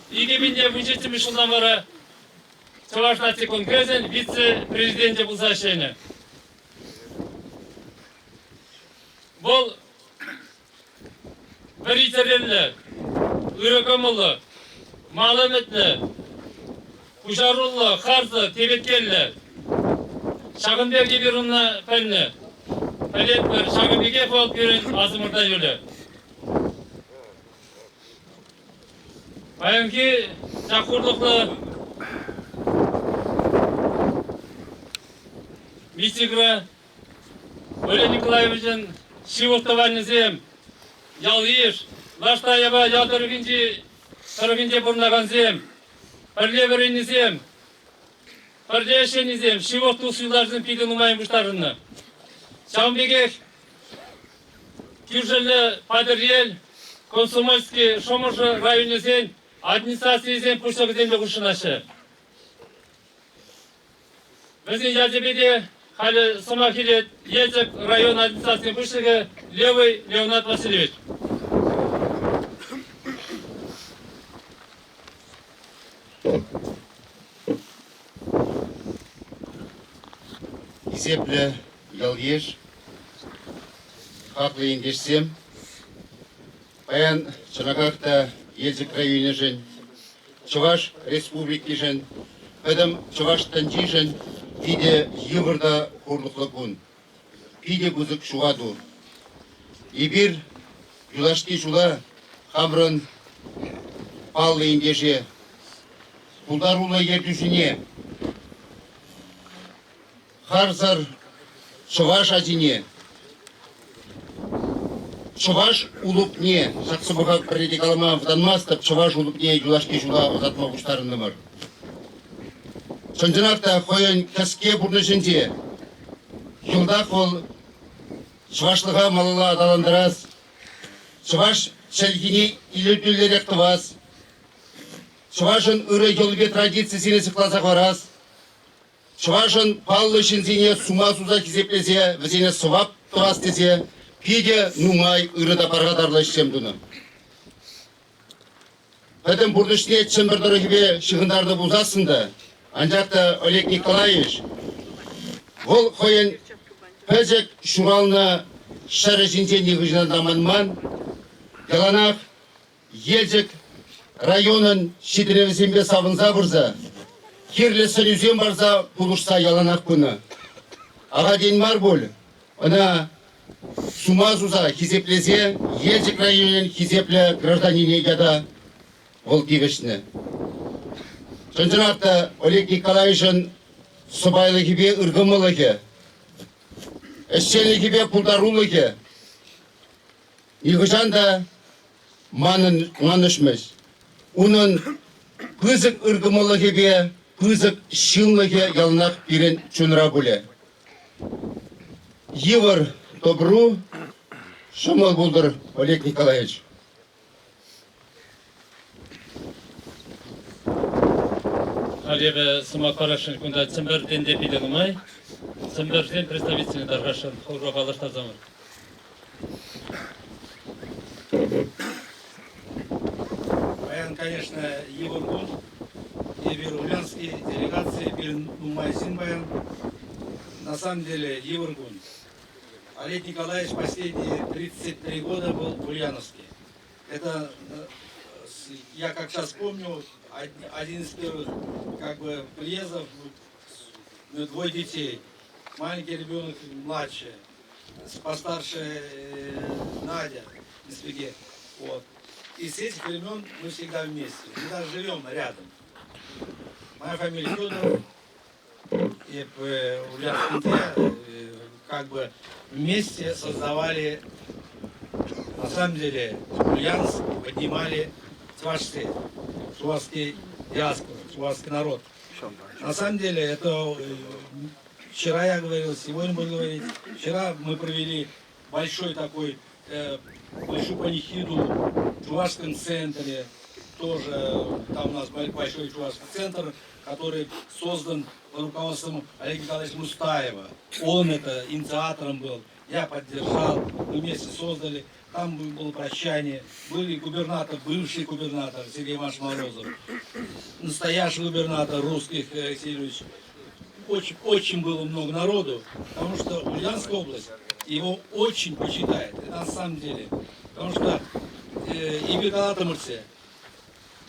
Егебинде вычетим жылдан бара Чаваш нации конгрессен вице-президенте был защищены. Бұл bir iterelli, ırıkımlı, malametli, kuşarullu, karzı, tebetkelli, Şagınberge bir onunla penli, pelet bir, Şagınberge folk birin azımırda yolu. Bayanki çakurluklu, Митигра, Олег Николаевич'in şivurtavanizem, Yalıyır, Laştayaba yadırgınca burnlagan zem, Parleverenizem, Parleşenizem, şivurtu suylarzın pidin umayın buşlarını. Şambegek, Kürjeli, Paderyel, Komsomolski, Şomurju rayonizem, administrasiyizem puştagı zemle kuşunaşı. Bizim yazıbede hali Самахилет, Езек район администрации Пуштага, Левый Леонид Васильевич. Есеплі ялгеш, хақлы ендешсем, баян Чынакақта Езек районы жын, Чуваш республики жын, Пәдім Чуваштан жын, Пиде евырда қорлықлы күн, пиде бұзық шуға дур. Ибір юлашти жула қамрын паллы ендеше, Пулдарулы ердүшіне, Харзар Чуваш азине, Чуваш улупне, жақсы бұғақ предикалыма вданмастып, Чуваш улупне юлашти жула озатма бұштарынды мыр. Шынжынақта қойын кәске бұрнышынде, жылда қол Чывашлыға малыла адаландырас, Чываш шәлгіне илі-түллер әқтівас, Чывашын үрі елбе традициясіне сықласа қорас, Чывашын паллы шынзіне сума-суза кезеплесе, візіне сұвап тұрас десе, пиде нумай үрі дапарға дарлы ішсемдіні. Пәдім бұрнышне чымбырдыры кебе шығындарды бұзасынды, Анжақта Олег Николаевич, ол қойын пәзек шуралына шары жинзе негіжінен даманман, Яланақ Езек районын шедіревізембе сабынза бұрза, керлі сілізен барза бұлышса яланақ күні. Аға ден мар бол, она сумазуза хизеплезе, Езек районын хизепле гражданине гада ол кегішіні. Шынжынақта Олег Николаевич'in сұбайлы кебе ұрғымылы ке, әшчелі кебе пұлдарулы ке, иғыжан да манышмыз. Оның пызық ұрғымылы кебе, пызық шыллы ке ялынақ бірін чүнра бұлі. Евір добру, шымыл бұлдыр Олег Николаевич. Алебе сыма қарашын күнда Цымберден де пиде нумай, Цымберден представительный дарғашын қорға балышта замыр. Баян, конечно, Евургун, Евер-Ульянский делегации, Нумайсин Баян. На самом деле, Евургун. Олег Николаевич последние 33 года был в Ульяновске. Это, я как сейчас помню, один из первых приездов у него 2 детей. Маленький ребенок младший, постарше Надя, Беспеге. Вот. И с этих времен мы всегда вместе. Мы даже живем рядом. Моя фамилия Федоров. И в Ульяновске как бы вместе создавали, на самом деле, Ульяновск поднимали чувашский диаспору, чувашский народ. На самом деле, это вчера я говорил, сегодня буду говорить. Вчера мы провели большую панихиду в чувашском центре. Тоже там у нас большой чувашский центр, который создан под руководством Олега Николаевича Мустаева. Он это инициатором был, я поддержал, мы вместе создали. Там было прощание, были губернатор, бывший губернатор Сергей Иванович Морозов, настоящий губернатор русских Алексей Юрьевич. Очень было много народу, потому что Ульяновская область его очень почитает, на самом деле. Потому что и Атамырце,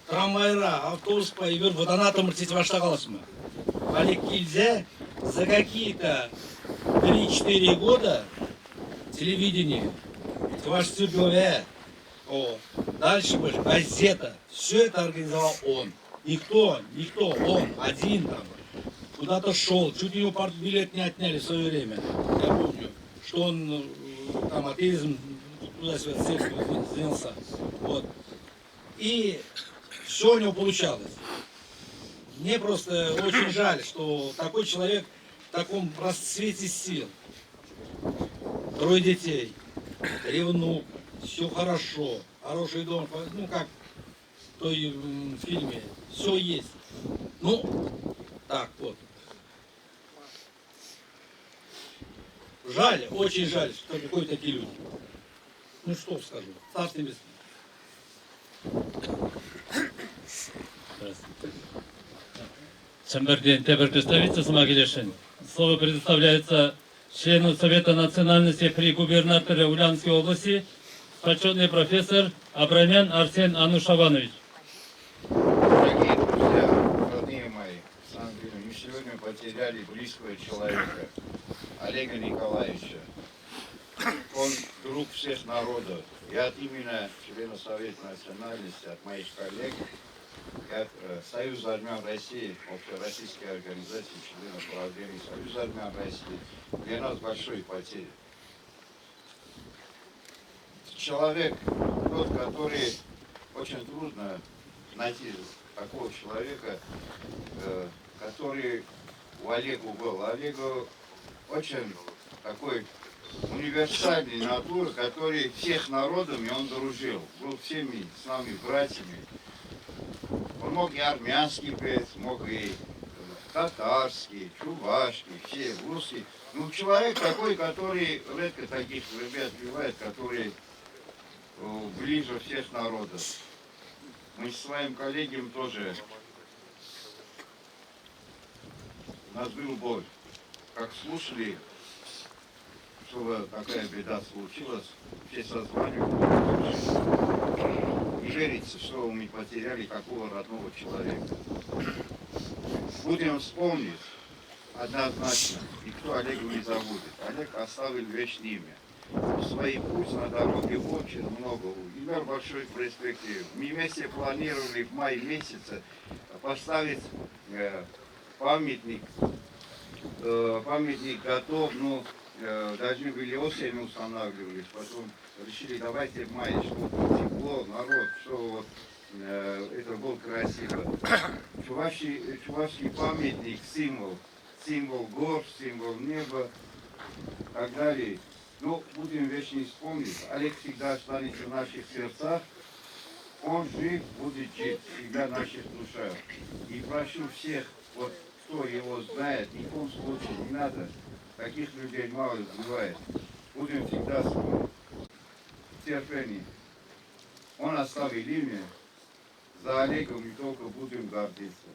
трамвайра, автобус появился, вот она Атамырце баштагалась мы. Олег Кильзе за какие-то 3-4 года телевидение, ваш Цюргове, дальше больше, газета, все это организовал он. Никто, он один там. Куда-то шел, чуть у него партбилет не отняли в свое время. Я помню, что он там атеизм туда-сюда церковь занялся. Вот. И все у него получалось. Мне просто очень жаль, что такой человек в таком расцвете сил. 3 детей, 3 внука, все хорошо, хороший дом, ну как в той фильме, все есть. Ну, так вот. Жаль, очень жаль, что какие такие люди. Ну что скажу, Царство Небесное. Чемберден, теперь представитель Смагилешин. Слово предоставляется члену Совета национальности при губернаторе Ульяновской области, почетный профессор Абрамян Арсен Анушаванович. Дорогие друзья, родные мои, на самом деле, мы сегодня потеряли близкого человека, Олега Николаевича. Он друг всех народов. И от имени члена Совета национальности, от моих коллег, как Союз армян России, общероссийской организации членов правления Союза армян России, для нас большой потери. Человек, тот, который очень трудно найти такого человека, который у Олега был. Олегу очень такой универсальный натура, который всех народами он дружил, был всеми с нами братьями. Он мог и армянский петь, мог и татарский, чувашский, все русский. Ну, человек такой, который редко таких ребят бывает, который ближе всех народов. Мы с своим коллегами тоже, у нас был боль. Как слушали, что такая беда случилась, все созванивались. Не верится, что мы потеряли такого родного человека. Будем вспомнить однозначно, никто Олега не забудет. Олег оставил вечное имя. Свой путь на дороге очень много, имел большой перспективу. Мы вместе планировали в мае месяце поставить памятник готов, но должны были осенью устанавливались, потом решили, давайте в мае, чтобы тепло, народ, что вот, это было красиво. Чувашский памятник, символ гор, символ неба и так далее. Ну, будем вечно вспомнить. Олег всегда останется в наших сердцах. Он жив, будет жить всегда в наших душах. И прошу всех, вот, кто его знает, ни в коем случае не надо. Таких людей мало бывает. Будем всегда вспомнить. Терпение. Он оставил имя. За Олегом не только будем гордиться.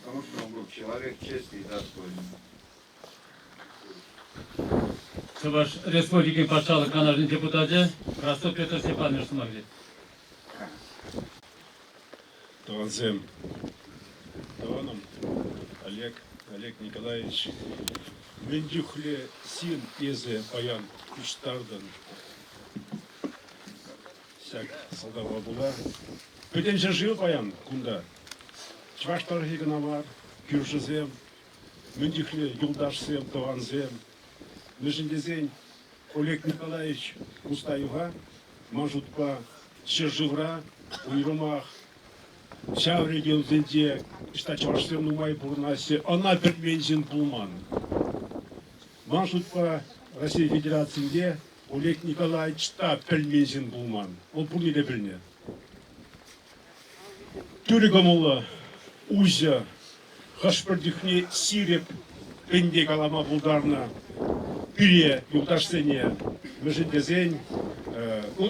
Потому что он был человек честный и достойный. Чуваш Республики Патшалық каналының депутаты Растов Петр Степанович Смагли. Туғансем, туғаным, Олег, Олег Николаевич, мендюхле син езе паян куштардан. Сяк салдава була. Петенше жил паян кунда. Чваштар хигнавар, кюршезем, мендюхле юлдашсем, таванзем. Межендезень Олег Николаевич Устаюга, Мажутпа, Чержевра, Уйрумах, вся в регион Зенде, Штачвашсем Нумай Бурнасе, она пермензин Пулман. Мажутпа, Россия Федерации, Олег Николаевич та пермензин Пулман. Он пули лебельне. Тюригамула, Узя, Хашпердихне, Сиреп, Пенде Калама Булдарна, Пире, Юлташсене, Межендезень,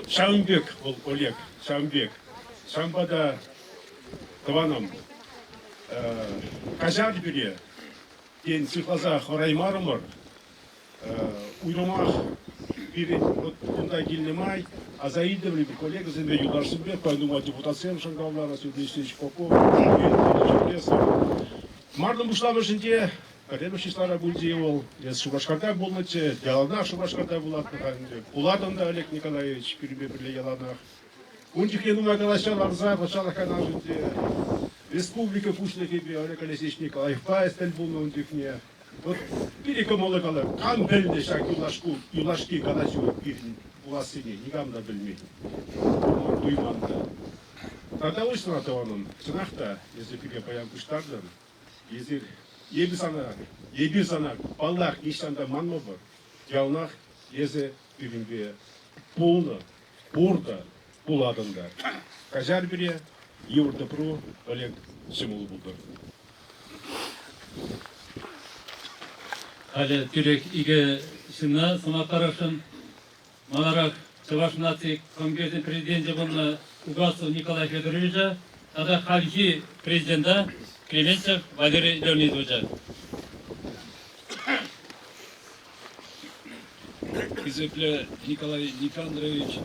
Шамбек, Олег, Шамбек, Шамбада, Таваном, Кажар Бире, День Сихлаза, Хораймармар, Уйромах, Бире, вот Кунда Гильнемай, а заидовали бы коллега Земля Юлташсенбек, поэтому депутациям Шангавлара, Сергей Алексеевич Попов, Мардым Бушлама Женде, Ремеш Ислара Бульдиевол, я Шубашкарда был на те, Яланах Шубашкарда был от Наханде, Уладанда Олег Николаевич, перебили Яланах. Унтих я думаю, Галасян Арза, Лачала Канаженде, Республика Пушнахиби, Олег Алексеевич Николаев, Паестель был на Унтихне. Вот перекомолы калы, кан бельне шак юлашки Галасю Пихни, Уласыне, Нигамда бельми, Дуйманда. Тогда лучше на то он, Сынахта, если пике паян Куштардан, если Ебисанак, Паллах, Ишанда Манмобар, Ялнах, Езе, Пивинбе, Пулна, Пурта, Пуладанда, Кажарбере, Юрта Пру, Олег Шимулбулдар. Але тюрек иге сына сама карашын маларак Чуваш нации Конгресс президенті бұлна Угасов Николай Федоровича, тада халхи президента Кременцев Валерий Леонидовича. Изепля Николай Никандрович,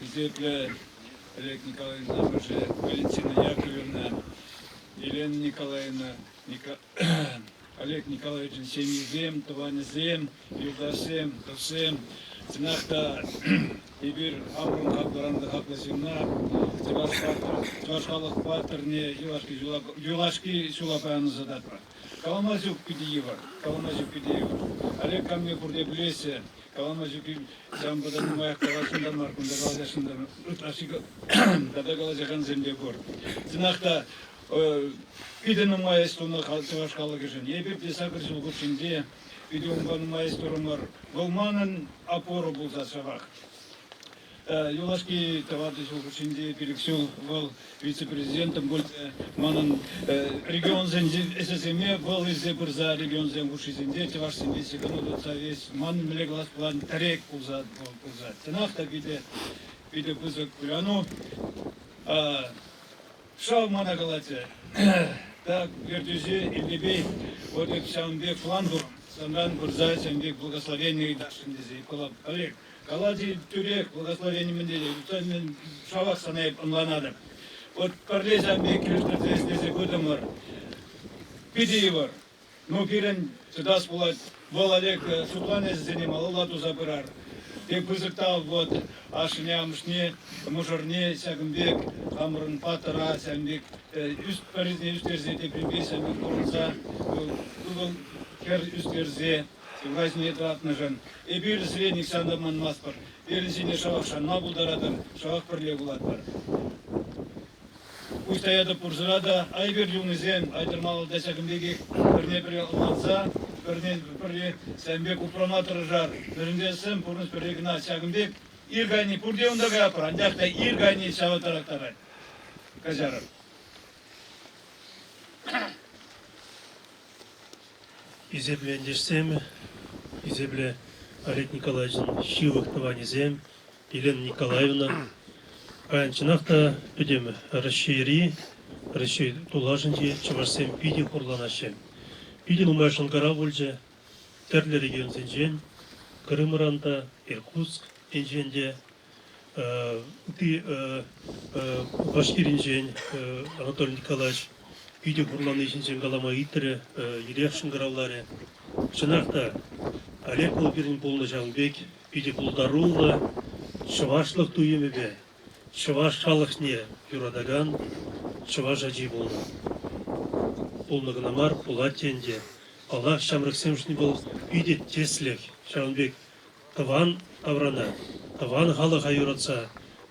Изепля Олег Николаевич Намыже, Валентина Яковлевна, Елена Николаевна, Олег Николаевич Семизем, Таванизем, Юлдасем, Тосем, Цинахта, Ибир, Абрун, Хабдаранда, Хапласимна, Чувашхалах Патерне, Юлашки Сулапаяна Задатра. Каламазюк Пидиева, Олег Камне Курде Блесе, Каламазюк Замбада Нумаях Калашиндан Маркунда Галазяшиндан, Руташига, Дадагалазяхан Землегор. Цинахта, Пидену Маестуна Чувашхалагажин, Ебир Плесакар Сулгушинде, Видеумбан Маесторумар, Волманан Апору был за Савах. Юлашки товарищ Сулгушинде перексил был вице-президентом, был манан регион ССМ, был везде за регион Земгушизинде, Теваш Синде, Сигану, Цавес, ман млеглас план Тарек Пулзад, Тенахта виде пызок Куляну, Шау Мана Галате, так, Вердюзе, Ильдебей, вот это Шамбек Фландур, Санран Бурзай, Шамбек, благословение и Дашиндези, Олег. Калади Тюрек, благословение Мендели, Шавах Санаев Анланадам. Вот Парлезам Бекирштар здесь Гудамар, Пидиевар, ну Пирен сюда сплать, был Олег Супланец занимал, Аллату забирар. И пызыктал вот Ашнямшне, Мужарне, Сягмбек, Амран Патара, Сягмбек, Юст Паризне, Юстерзе, Теприбей, Сягмбек Курнца, Гугл Хер Юстерзе. Возьми это отнажен. И бир средник сандаман маспар. Беренсине шавах шанма булдарадам, шавах парле буладпар. Пусть аяда пурзрада, айбер юнызен, айдырмал десягымбеги, бірне аланса, бірне сәмбек упроматыр жар. Бірінде сәм пурныс бірлегіна сягымбек, иргайни пурде ундага апар, андақта иргайни шаватарақтарай. Казяров. Изеблендешсем, Изебле Олег Николаевич Шивых Таванизем, Елена Николаевна, Паянчинахта, Пидем Рашири, Раши Тулажинди, Чавашсем Пиди Хурланашем. Пиди Лумашан Гаравульже, Терли регион Зенжен, Крымранта, Иркутск, Инженде, Башкиринжен, Анатолий Николаевич, үйде құрланы ішінсен қалама иттірі, ерек шыңғыраулары. Шынақта Олег Олберін болны Жаңбек, үйде бұлдарулы, шывашлық түйімі бе, шываш халықне юрадаган, шываш ажи болны. Болны ғынамар, бұлат тенде, Аллах шамрық семшіні бол үйде теслек, Жаңбек, тыван аврана, тыван халық айыратса,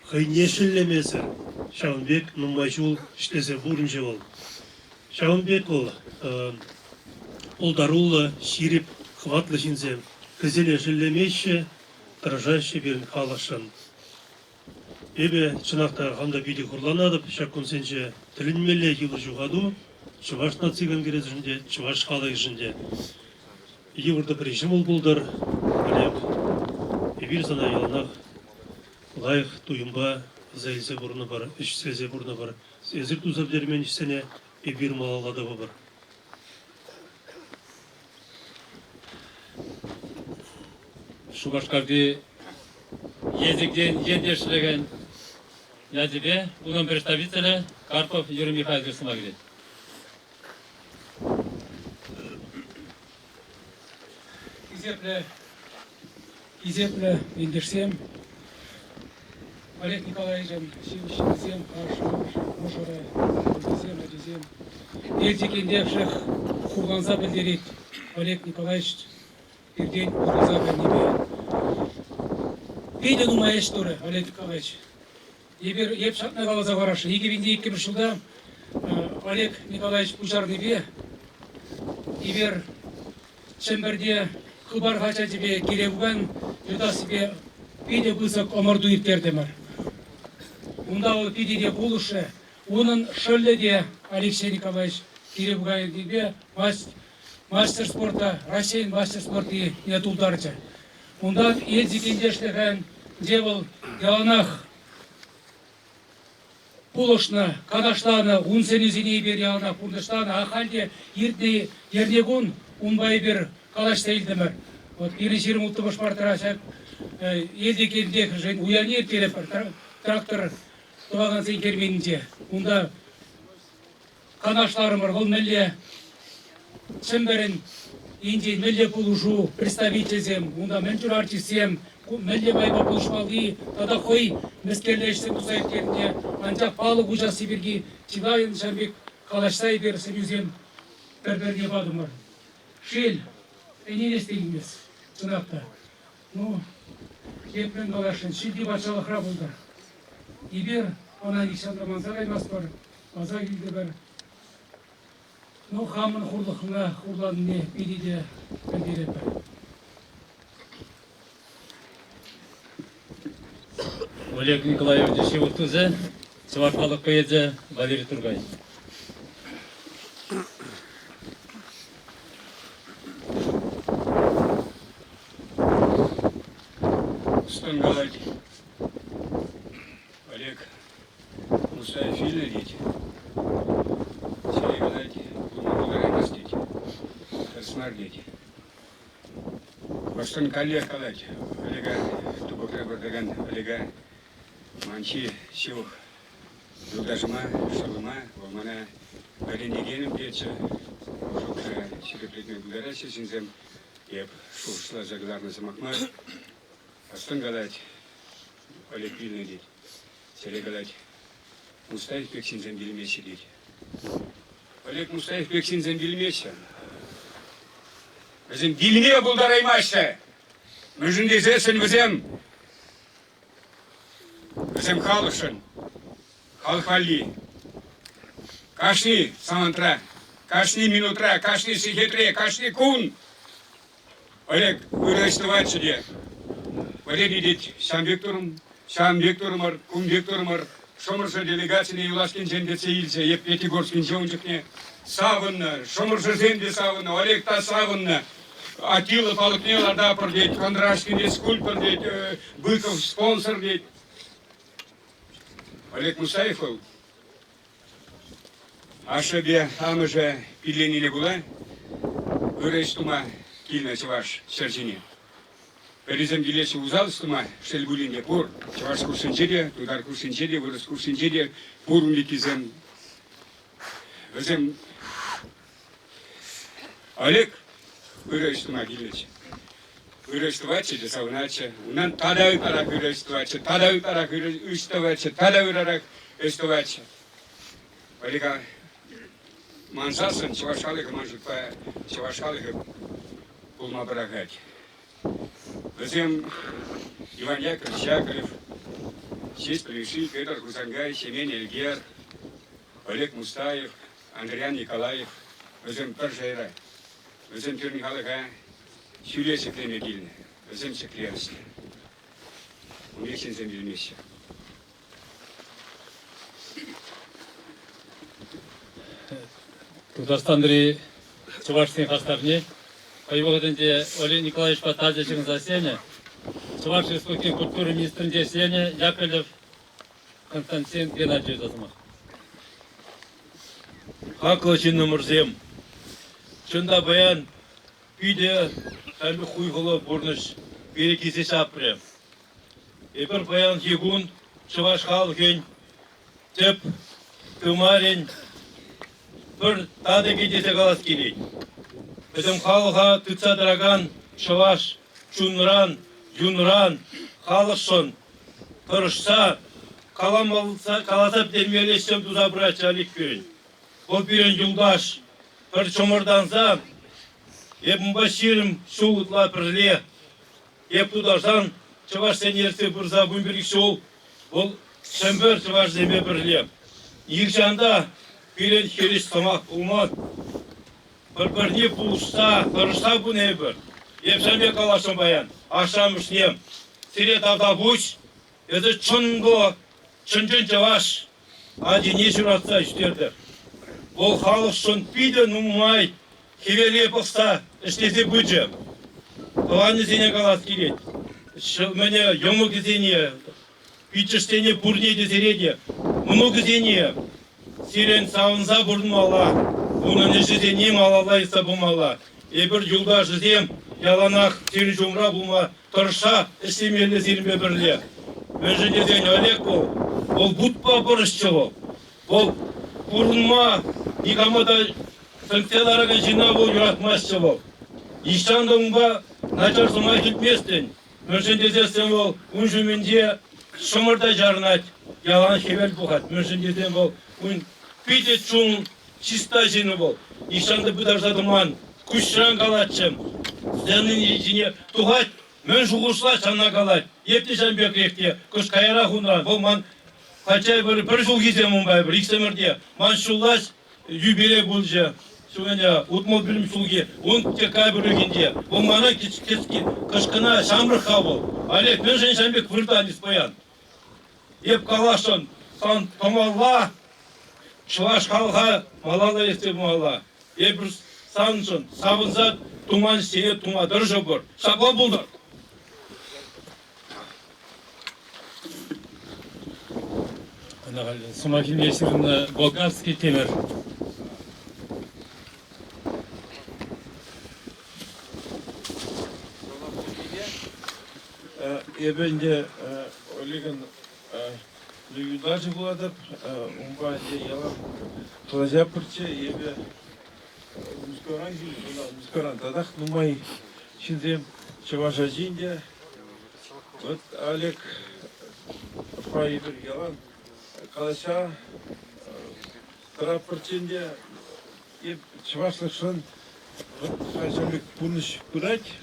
хыйне шіллемесі, Шаунбек нумайжул іштесе бұрынжы ол. Шаунбек ол ұлдарулы, ширип, хватлы жинзем, кізеле шіллемейші, тыражайшы берін халықшын. Эбе чынақта қамда бейді құрланадып, шаққын сенше тілінмелі евір жуғаду, Чуваш нациган керез жінде, Чуваш халық жінде. Евірді прежим ол бұлдар, Олег, Эбір зана яланақ, лайық туйымба, Зайзе бұрны бар, ішсезе бұрны бар. Сезір тузабдермен ішсене Эбір малалады бар. Шубашкарды езіктен ендешілеген языбе, бұның представителі Карпов Юрий Михайлович Смагрид. Изепле ендешсем, Олег Николаевичем, Шивищем, Мушара, Адизем. Елдекендевших хурланса білдерет Олег Николаевич Перден хурланса білдерет. Пейді нумаеш туры, Олег Николаевич. Еп шатна қалаза қарашы. Егебенде 2 жылда Олег Николаевич Пужарный бе, ебер Чемберде Кыбар хача тебе керебуган, юда себе пейді бұзық омырду ептердемір. Онда ол пейде болушы, оның шөлі де Алексей Николаевич керебуган тебе мастер спорта, Россия мастер спорты не тулдарча. Онда ел зекендешліген девол яланах Пулышны, Канаштаны, Унсені зеней бер яланах Пурныштаны, Ахалде ердей ернегун, Унбай бер Калашта елдімір. Вот ирежирим ұлты башпартырашак, елдекендек жын уянер келіп, трактор тұваған сен керменінде. Онда Канашларымыр, бұл мүлі Чемберін, Индия мүлі пулушу, представительзем, онда мүлтір артисем, мүлі байба пулушмалды, тада қой мескерлешсен тұсайткерінде, анчақ палы ұжа Сибирги, Чилайын Шамбек Калаштай бер союзем бір-бірге бадымыр. Шел, не істейміз, шынақта. Ну, епмен қалашын, шелде батшалық рабылдар. Ибер, ана Александр Манзағай маспар, аза келді бір. Ну, хамын құрлықыңа, құрланыне береде білдерет бір. Олег Николаевич Шевутузы, Чувашхалық поэзия Валерий Тургай. Стангалать Олег Мусаев Филарить, Серегалать Лумагугарайкастить, Космарлить. Баштан Калех Калать, Олега Тубакрабардаган, Олега Манчи Силух, Юдажма, Шалума, Валмана, Баренегенем Печа, Жукша, Сереплетный Бугараси, Синзем, Еп, Шушла, Загларна Замакмар, Астангалать, Олег Вильнадить, Серегалать, Мустаев Пексинзем Бельмеси дить. Олег Мустаев Пексинзем Бельмеси. Bizim dilini buldaraymıştı. Müjünde zesin bizim halkın, halkali. Kaçni samantra, kaçni minutra, kaçni sihetre, kaçni kun. Олег, вырастывать сюда. Олег идет, сам Виктором, кум Виктором, шомырша делегацияны Юлашкин женде цейлсе, еп Пятигорскин жончикне, савынна, шомырша женде савынна, Олег та савынна, Атила Палыкнеларда продеть, Кондрашкин здесь скульптор деть, Быков спонсор деть. Олег Мусаев, а шабе там уже пилени не было, вырастума кильна чеваш сердине. Перезем делесе узалстума шельгулине пор, чеваш курсенчеде, тудар курсенчеде, вырос курсенчеде, пурумликизем Özüm Олег Ürüştüme gidiyor. Ürüştüvaçı da savunaçı. Unan tada utarak ürüştüvaçı, tada utarak ürüştüvaçı, tada utarak ürüştüvaçı. Oleg'a mansasın, çavaşalık manjutpa, çavaşalık bulma bırakać. Özüm Иван Яковлевич Яковлев, честь пришли Петр Кузангай, Семен Эльгер, Олег Мустаев, Андриан Николаев, өзім бір жайра, өзім түрін халыға сүйре секлеме келіні, өзім секлерісіне. Умексензем білмесі. Татарстандри Чувашские хастарни, Поеводенде Олег Николаевич Патадзичин засене, Чувашской республики культуры министрин засене, Яковлев Константин Геннадьевич Азмах. Хақлы чинны мұрзем. Чында баян үйде әлі құйғылы бұрныш берекесі шапырем. Ебір баян хигун Чуваш халқын теп тымарин бір тады кетесе қалас келей. Bizim халыға түтсадыраған Чуваш, Чунран, Юнран, халықшын тұрышса, қаласа бідермелесем туза бұрачы алик көрін. Ол бірін юлдаш, бір чомырданса, ебін баширым шуғытла бірле, еп тударсан, Чуваш сенерсе бұрза бүмбірік шол, ол шәмбір Чуваш земе бірле. Иржанда бірін хереш самақ ұлмад, бір-біріне бұлышса, тұрышса бұн әбір. Епшәмбе қалашын баян, ашам үшнем. Сирет автобус, езі чынғы, чынжын Чуваш, адине жүратса үштерді. Ол халық үшін пиді нұмай, кевеле бұқса, іштесе бүджі. Туғаны зене қалас келет. Мәне йоңы кізене, пичіштене бұрнейді зереде, мұны кізене, сирен сауынса бұрын мала, оның ішіде нем алалайса бұмала. Ебір юлда жүзем, яланақ, сирен жұмра бұма, тұрша, істемелі зерінбе бірле. Мәжінде зен Олег бол, ол бұтпа бұрышчы бол. Ол бұрынма, никамада санкцияларға жина бол, юратмасшы бол. Ишандыңға начар сумай кетместін. Мәжінде зен ол, ұн жүмінде шымырда жарынат, ялан хевел бұғат. Мәжінде зен бол, ұн пейте чуң, чиста жені бол. Ишанды бұдаржадыман, күшран қалатшым. Зәнін ежіне тұғат, мен жуғышла чана қалат. Епті жәнбек ректе, күш қайра құнран. Бұл ман қачай бір жыл кезем ұнбай бір, иксемірде. Ман шуллаш, юбеле бұлжы. Шуғаня, ұтмол білім шулге, он текай бір өгенде. Бұл мана кышқына шамрыққа бол. Олег, мен жән жәнбек вырдан испаян. Еп қалашын, сан томалла, Чуваш халға малала есте мала. Ебір саншын, сабынса туман сене тума дұржы бұр. Шапла бұлдар. Сумахин Весерин Болгарский темір. Ебенде Олегін Лүйдажы бұладып, ұмға ялам қылажа пірче, ебе мұскоран келі, мұскоран тадақ нұмай шинзем Чуваша жинде. Вот Олег Фаибір ялан қалаша тара пірченде, еб Чувашлық шын қайшамек бұныш бұрат,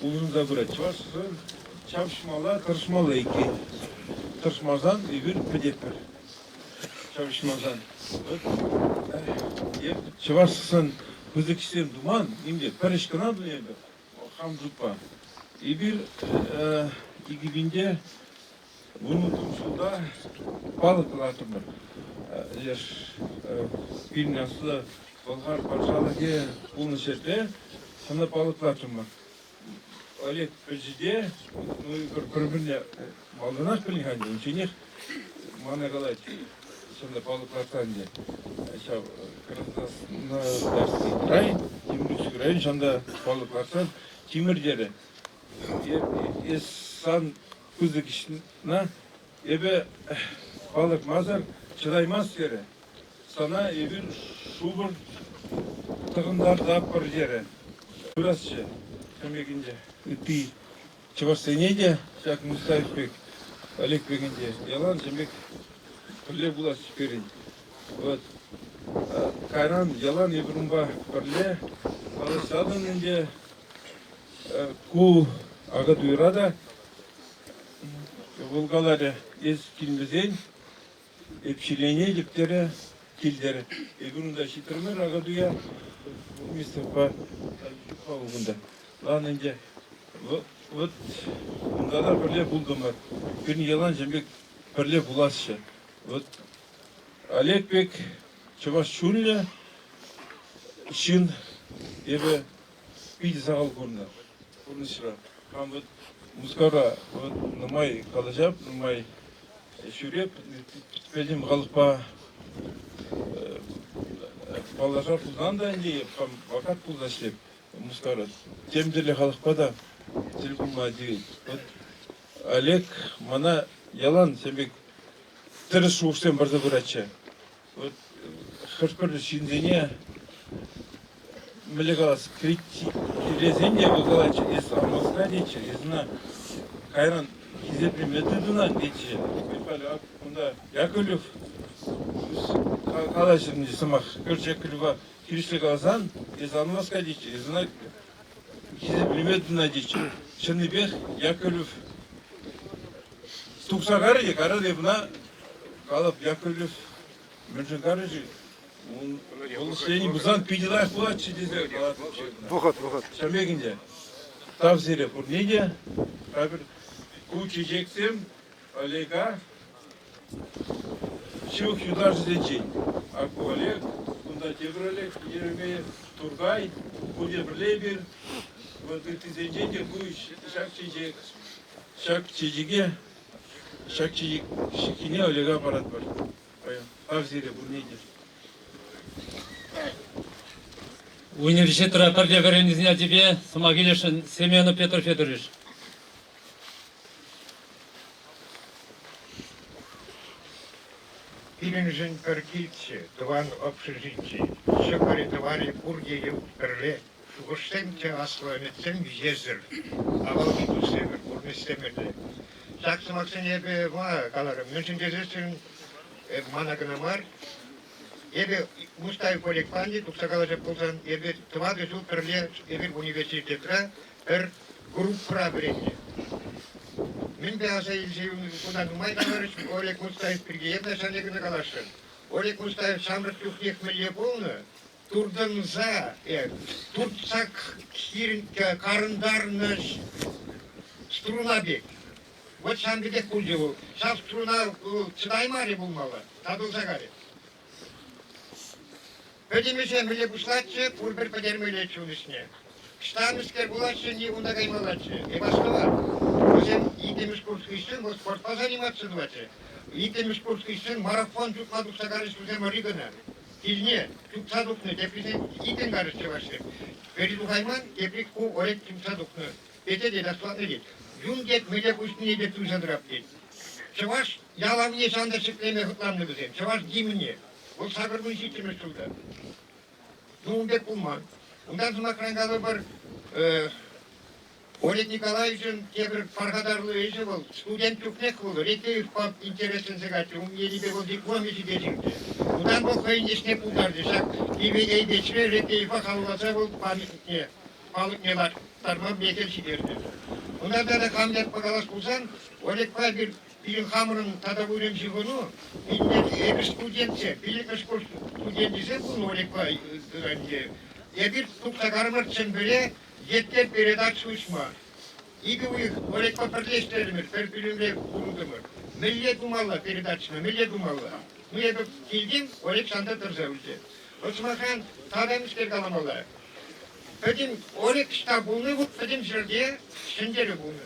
ұлында бұрат. Чувашлық чамшымала, тұршымала еке. Тыршмазан үйір педепір. Чавышмазан. Чавашсын күзікістен думан, имде пәрішкінан дүниебі, хам жұпа. Ибір игибінде бұның тұмшылда балық қылатымыр. Еш фильмнасыда Болгар Паншалыге бұлны шерде, сана балық қылатымыр. Олег Пөжіде, бір-біріне малдынақ білген, үнченек мана қалайды. Сонда балықлартанде. Красна Дарский край, Темрюкский район, сонда балықлартан темірдері. Ес сан күздік ішіна, ебе балық мазар чыдаймас кері. Астана ебір шубыр тығындар дап бір жері. Burası kömeğince ıtı Çavaşsenede Şak Mustafa Bek Alek Bek'ince yalan cemek Perle bulaş çıkarın. Вот Kayran yalan ebrumba perle Alışadın önce Ku aga duyurada Volgaları ez kilmezen Epşilenyelikleri killeri Ebrumda şitirmer aga duya Mustafa Bunda. Lan önce вот bunda da böyle buldum var. Bir yalan cemek böyle bulaşça. Вот Alek Bek Çavaş Şunla Şun ebe bir sağal kurna. Kurnışra. Ham вот muskara вот namay kalacak namay şurep benim galıpa Балажар kullandı önce vakat kullanışlık muskara. Temdirli halkpa da telefonma değil. Alek bana yalan sebek tırış uçtan barda bırakça. Hırpır şindene melegalas kritik volgalança es almasına geçe esna kayran hizmetli metoduna geçe. Böyle bunda Yakovlev Kalaşın samak Görçekliva kirişlik alsan ezanmazka geçe. Ezna hizmetli metoduna geçe. Çınıbek Yakovlev tuksa karıcı karıcı buna kalıp Yakovlev mümkün karıcı Ол сені бұзан пиделай болады чедезе Выход. Шамегінде Тавзире Пурнеде Кабір Кучи жексем Олега Шух юдар жүзенчен Аку Олег Кунда Тебір Олег Ереме Тургай Куде Бірлейбір Тізенченде Куш Шак чежеге Шак шекине Олега аппарат бар Тавзире Пурнеде Университет рапорте веренизня тебе Самогилишин Семенов Петр Федорович. Пилинжин перкильче, тован общежитие, шокари товари пургеев перле, шугуштемче аслоемецем езер, авалгиту север, урнестемерле. Саксы максенебе ма каларым, мünchen дезесин манагнамар, ебе Мустаев Олег Панди, Туксагалажа Пулсан, ебе твады жил перле, ебе университетра, группа времени. Мен бе аса илжи кудан умай товарищ Олег Мустаев пригеебна шанегна калашын. Олег Мустаев самрых тухнех мелье полны, турдан за, турцак хирин карындарны струна бек. Вот сам бедек кульдеву, сам струна чыдаймари булмалы, тадылса гари. Ödemese mille buslatçı, pulber padermeyle çuluşne. Ştanısker bulatçı, не ундагаймалачы. Баскова. Өзен итемиш курскийсин, бұл спортқа заниматься дуачы. Итемиш курскийсин, марафон tutmadık sagarış üzem origana. Tilne, tutsadukны, теприсен итен гарышчы башы. Перед ухайман, теприк ку орек tutsadukны. Пете де дослатны дед. Юн дед, мille кустыне дед тузадрап дед. Чаваш, ялавне санда шеклеме хытламны бізем. Чаваш гимне. Ол сабырдың житіміз тұлды. Нуымбек Пулман. Ондан зымақраңғалы бір Олег Николаевичын кебір парғадарлы ежі бол. Студент түкнек болды. Рекеев пап интересін зігатты. Елібе бол дипломесі дежіңді. Ондан бұл қойын есіне пулдарды. Шақ ебе ейбечірі Рекеевға қалуаса бол палық нелаттарма бекер шидерді. Ондан да қамдет бағалас болсан, Олег пай бір Билin hamurun tada buyurun jigonu, bir studentse, birlik skor studentise bunu olekva önce. Bir tukta karmar çembere yeter передач uçma. İyi bir olekva perleştirmir, perpülümle kurulumur. Millet umalla передачına, millet umalla. Bu yapıp kildim, olek sanda tırza ülke. Osmanhan tadamışlar kalamalı. Ödüm olek stabulunu bu ödüm jırdiye şenderi bunu.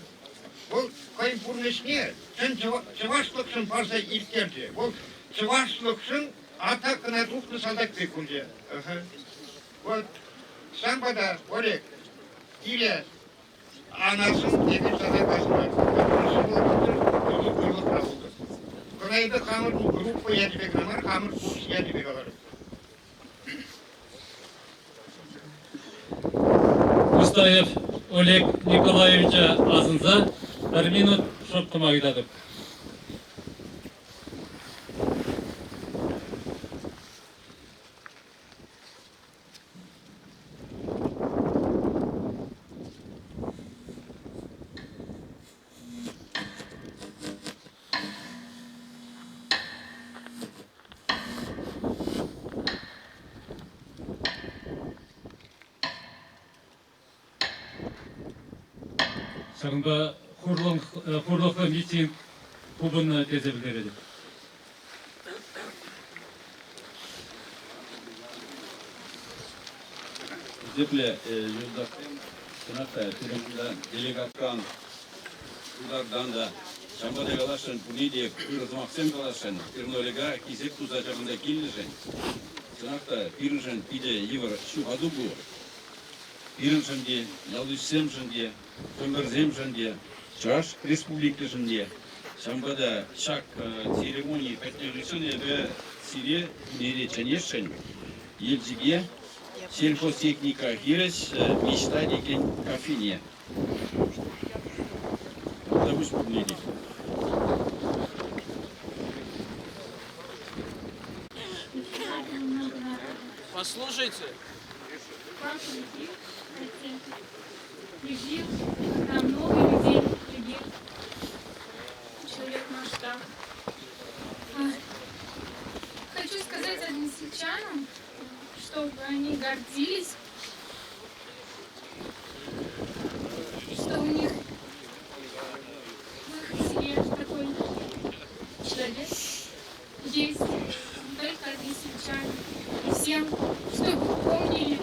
Бұл қайын пұрнесіне, сен чывашлықшын парса иркерде. Бұл чывашлықшын ата қынатуқны салдак бек үлде. Вот, самбада, Олег, ире анасын деген салдак басылар. Қынайды қамырдың группа ядібек намар, қамыр курс ядібек алар. Мустаев Олег Николаевича азынса 1 минут шоптыма айтады. Шағында құрлықы митинг клубын тезе білдереді. Депле юлдактын сынакта тирімді делегаттан удардан да Шамбада галашын пуниде кырызмақсен галашын Ирнолега кизек туза жағында келішін. Сынакта пирыншын пиде евр шуғаду бұ. Пирыншын де, ялдышсем жынде, көмірзем жынде, Чаш республикты жынде. Шамбада шак церемонии пәттелішін әбі сире нере чанешін. Елжіге сельхозтехника хирес мечта декен кафене. Завуз публики. Послушайте. Любил, там много людей любил. Человек масштаб. Хочу сказать односельчанам, чтобы они гордились, что у них в их семье такой человек есть, только односельчане. И всем, чтобы помнили,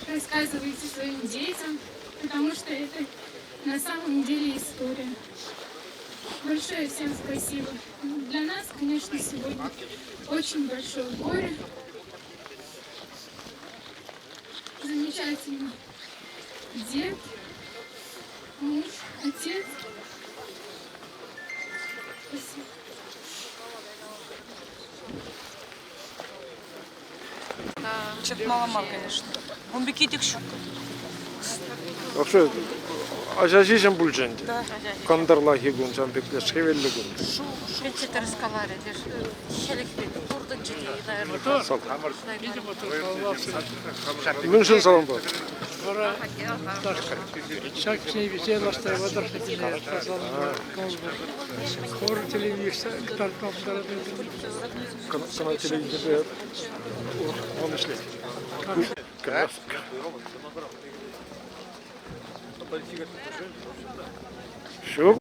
рассказывайте своим детям, потому что это на самом деле история. Большое всем спасибо. Для нас, конечно, сегодня очень большое горе. Замечательный дед, муж, отец. Спасибо. Чет маламар, конечно. Он бекетик щука. Вообще, ажажижем бульдженде. Да. Кандарлахи гун, жамбекле шевелли гун. Шведчик раскалари, шелик турдың жеде, наверное. Мünchen салон бар. Шак şey bir şey başta vardır ki Skor televizyon tartışmaları Kanal televizyonda olmuşlar. Şu?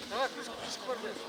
Давай, скоро.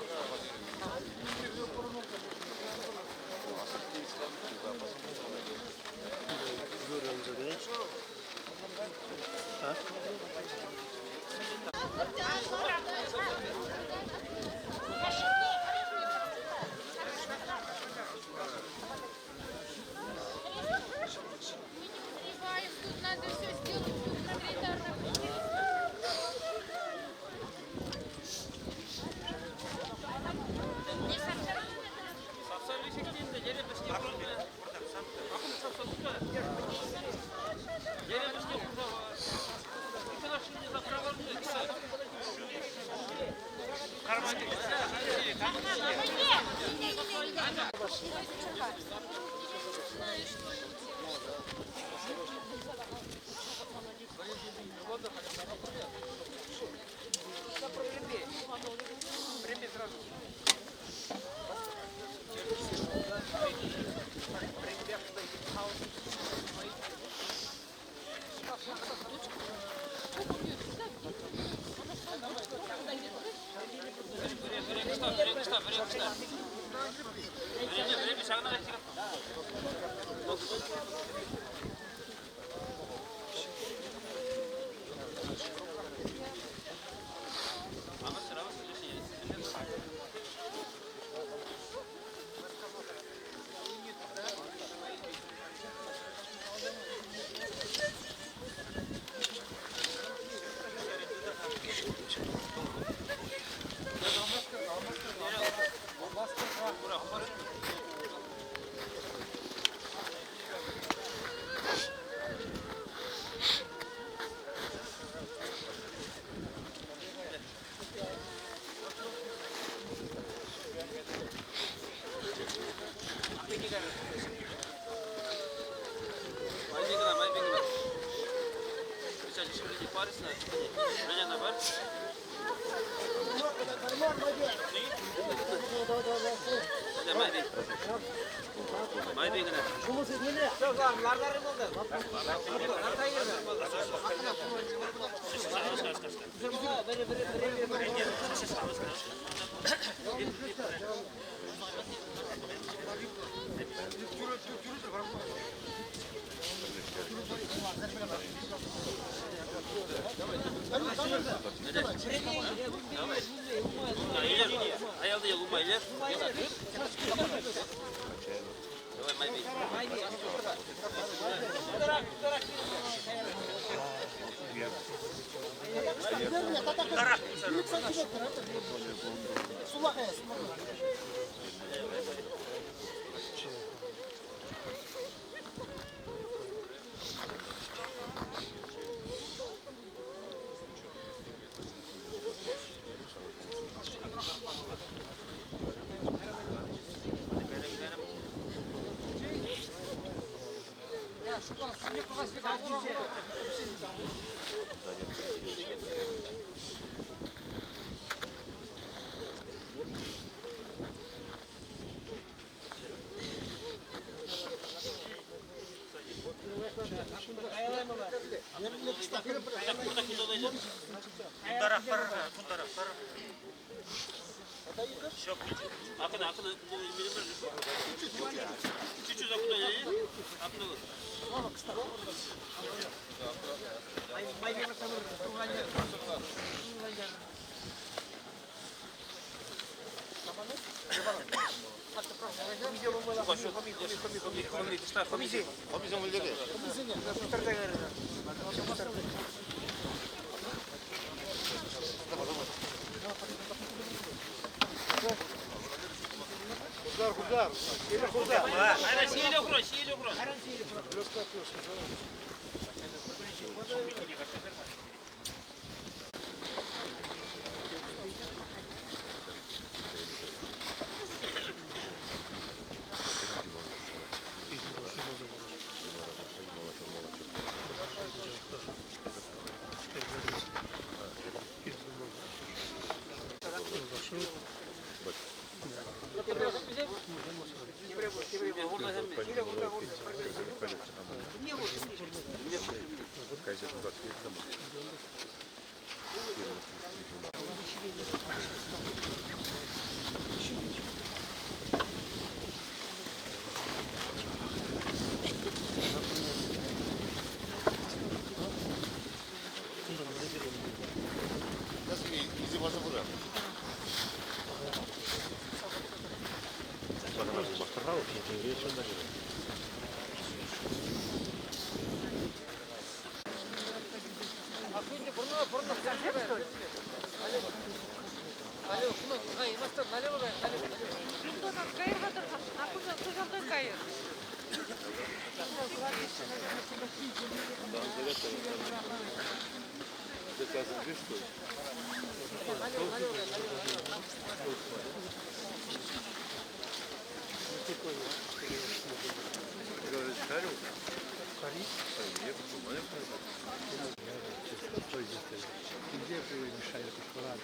Где вы мешали пошурать?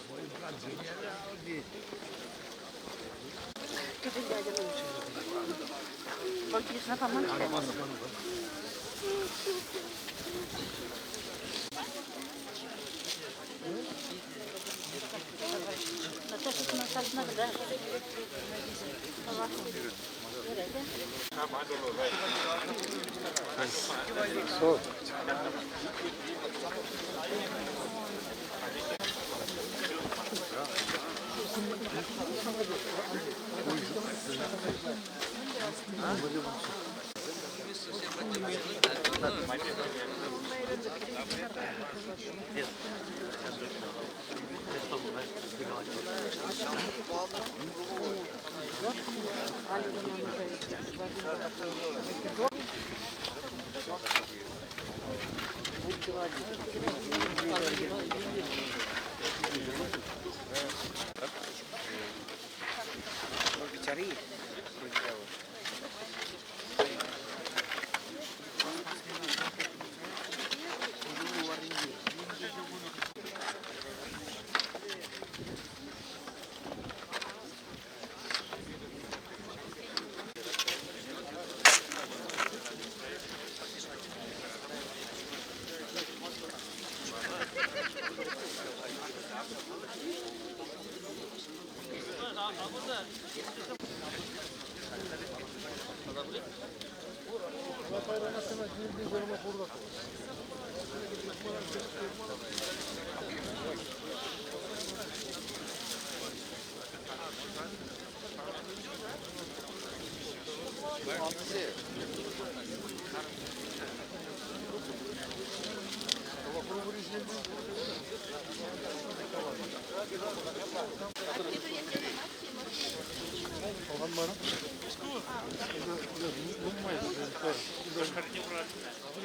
Мой брат генерал, дети.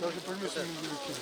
Даже принесли не великий,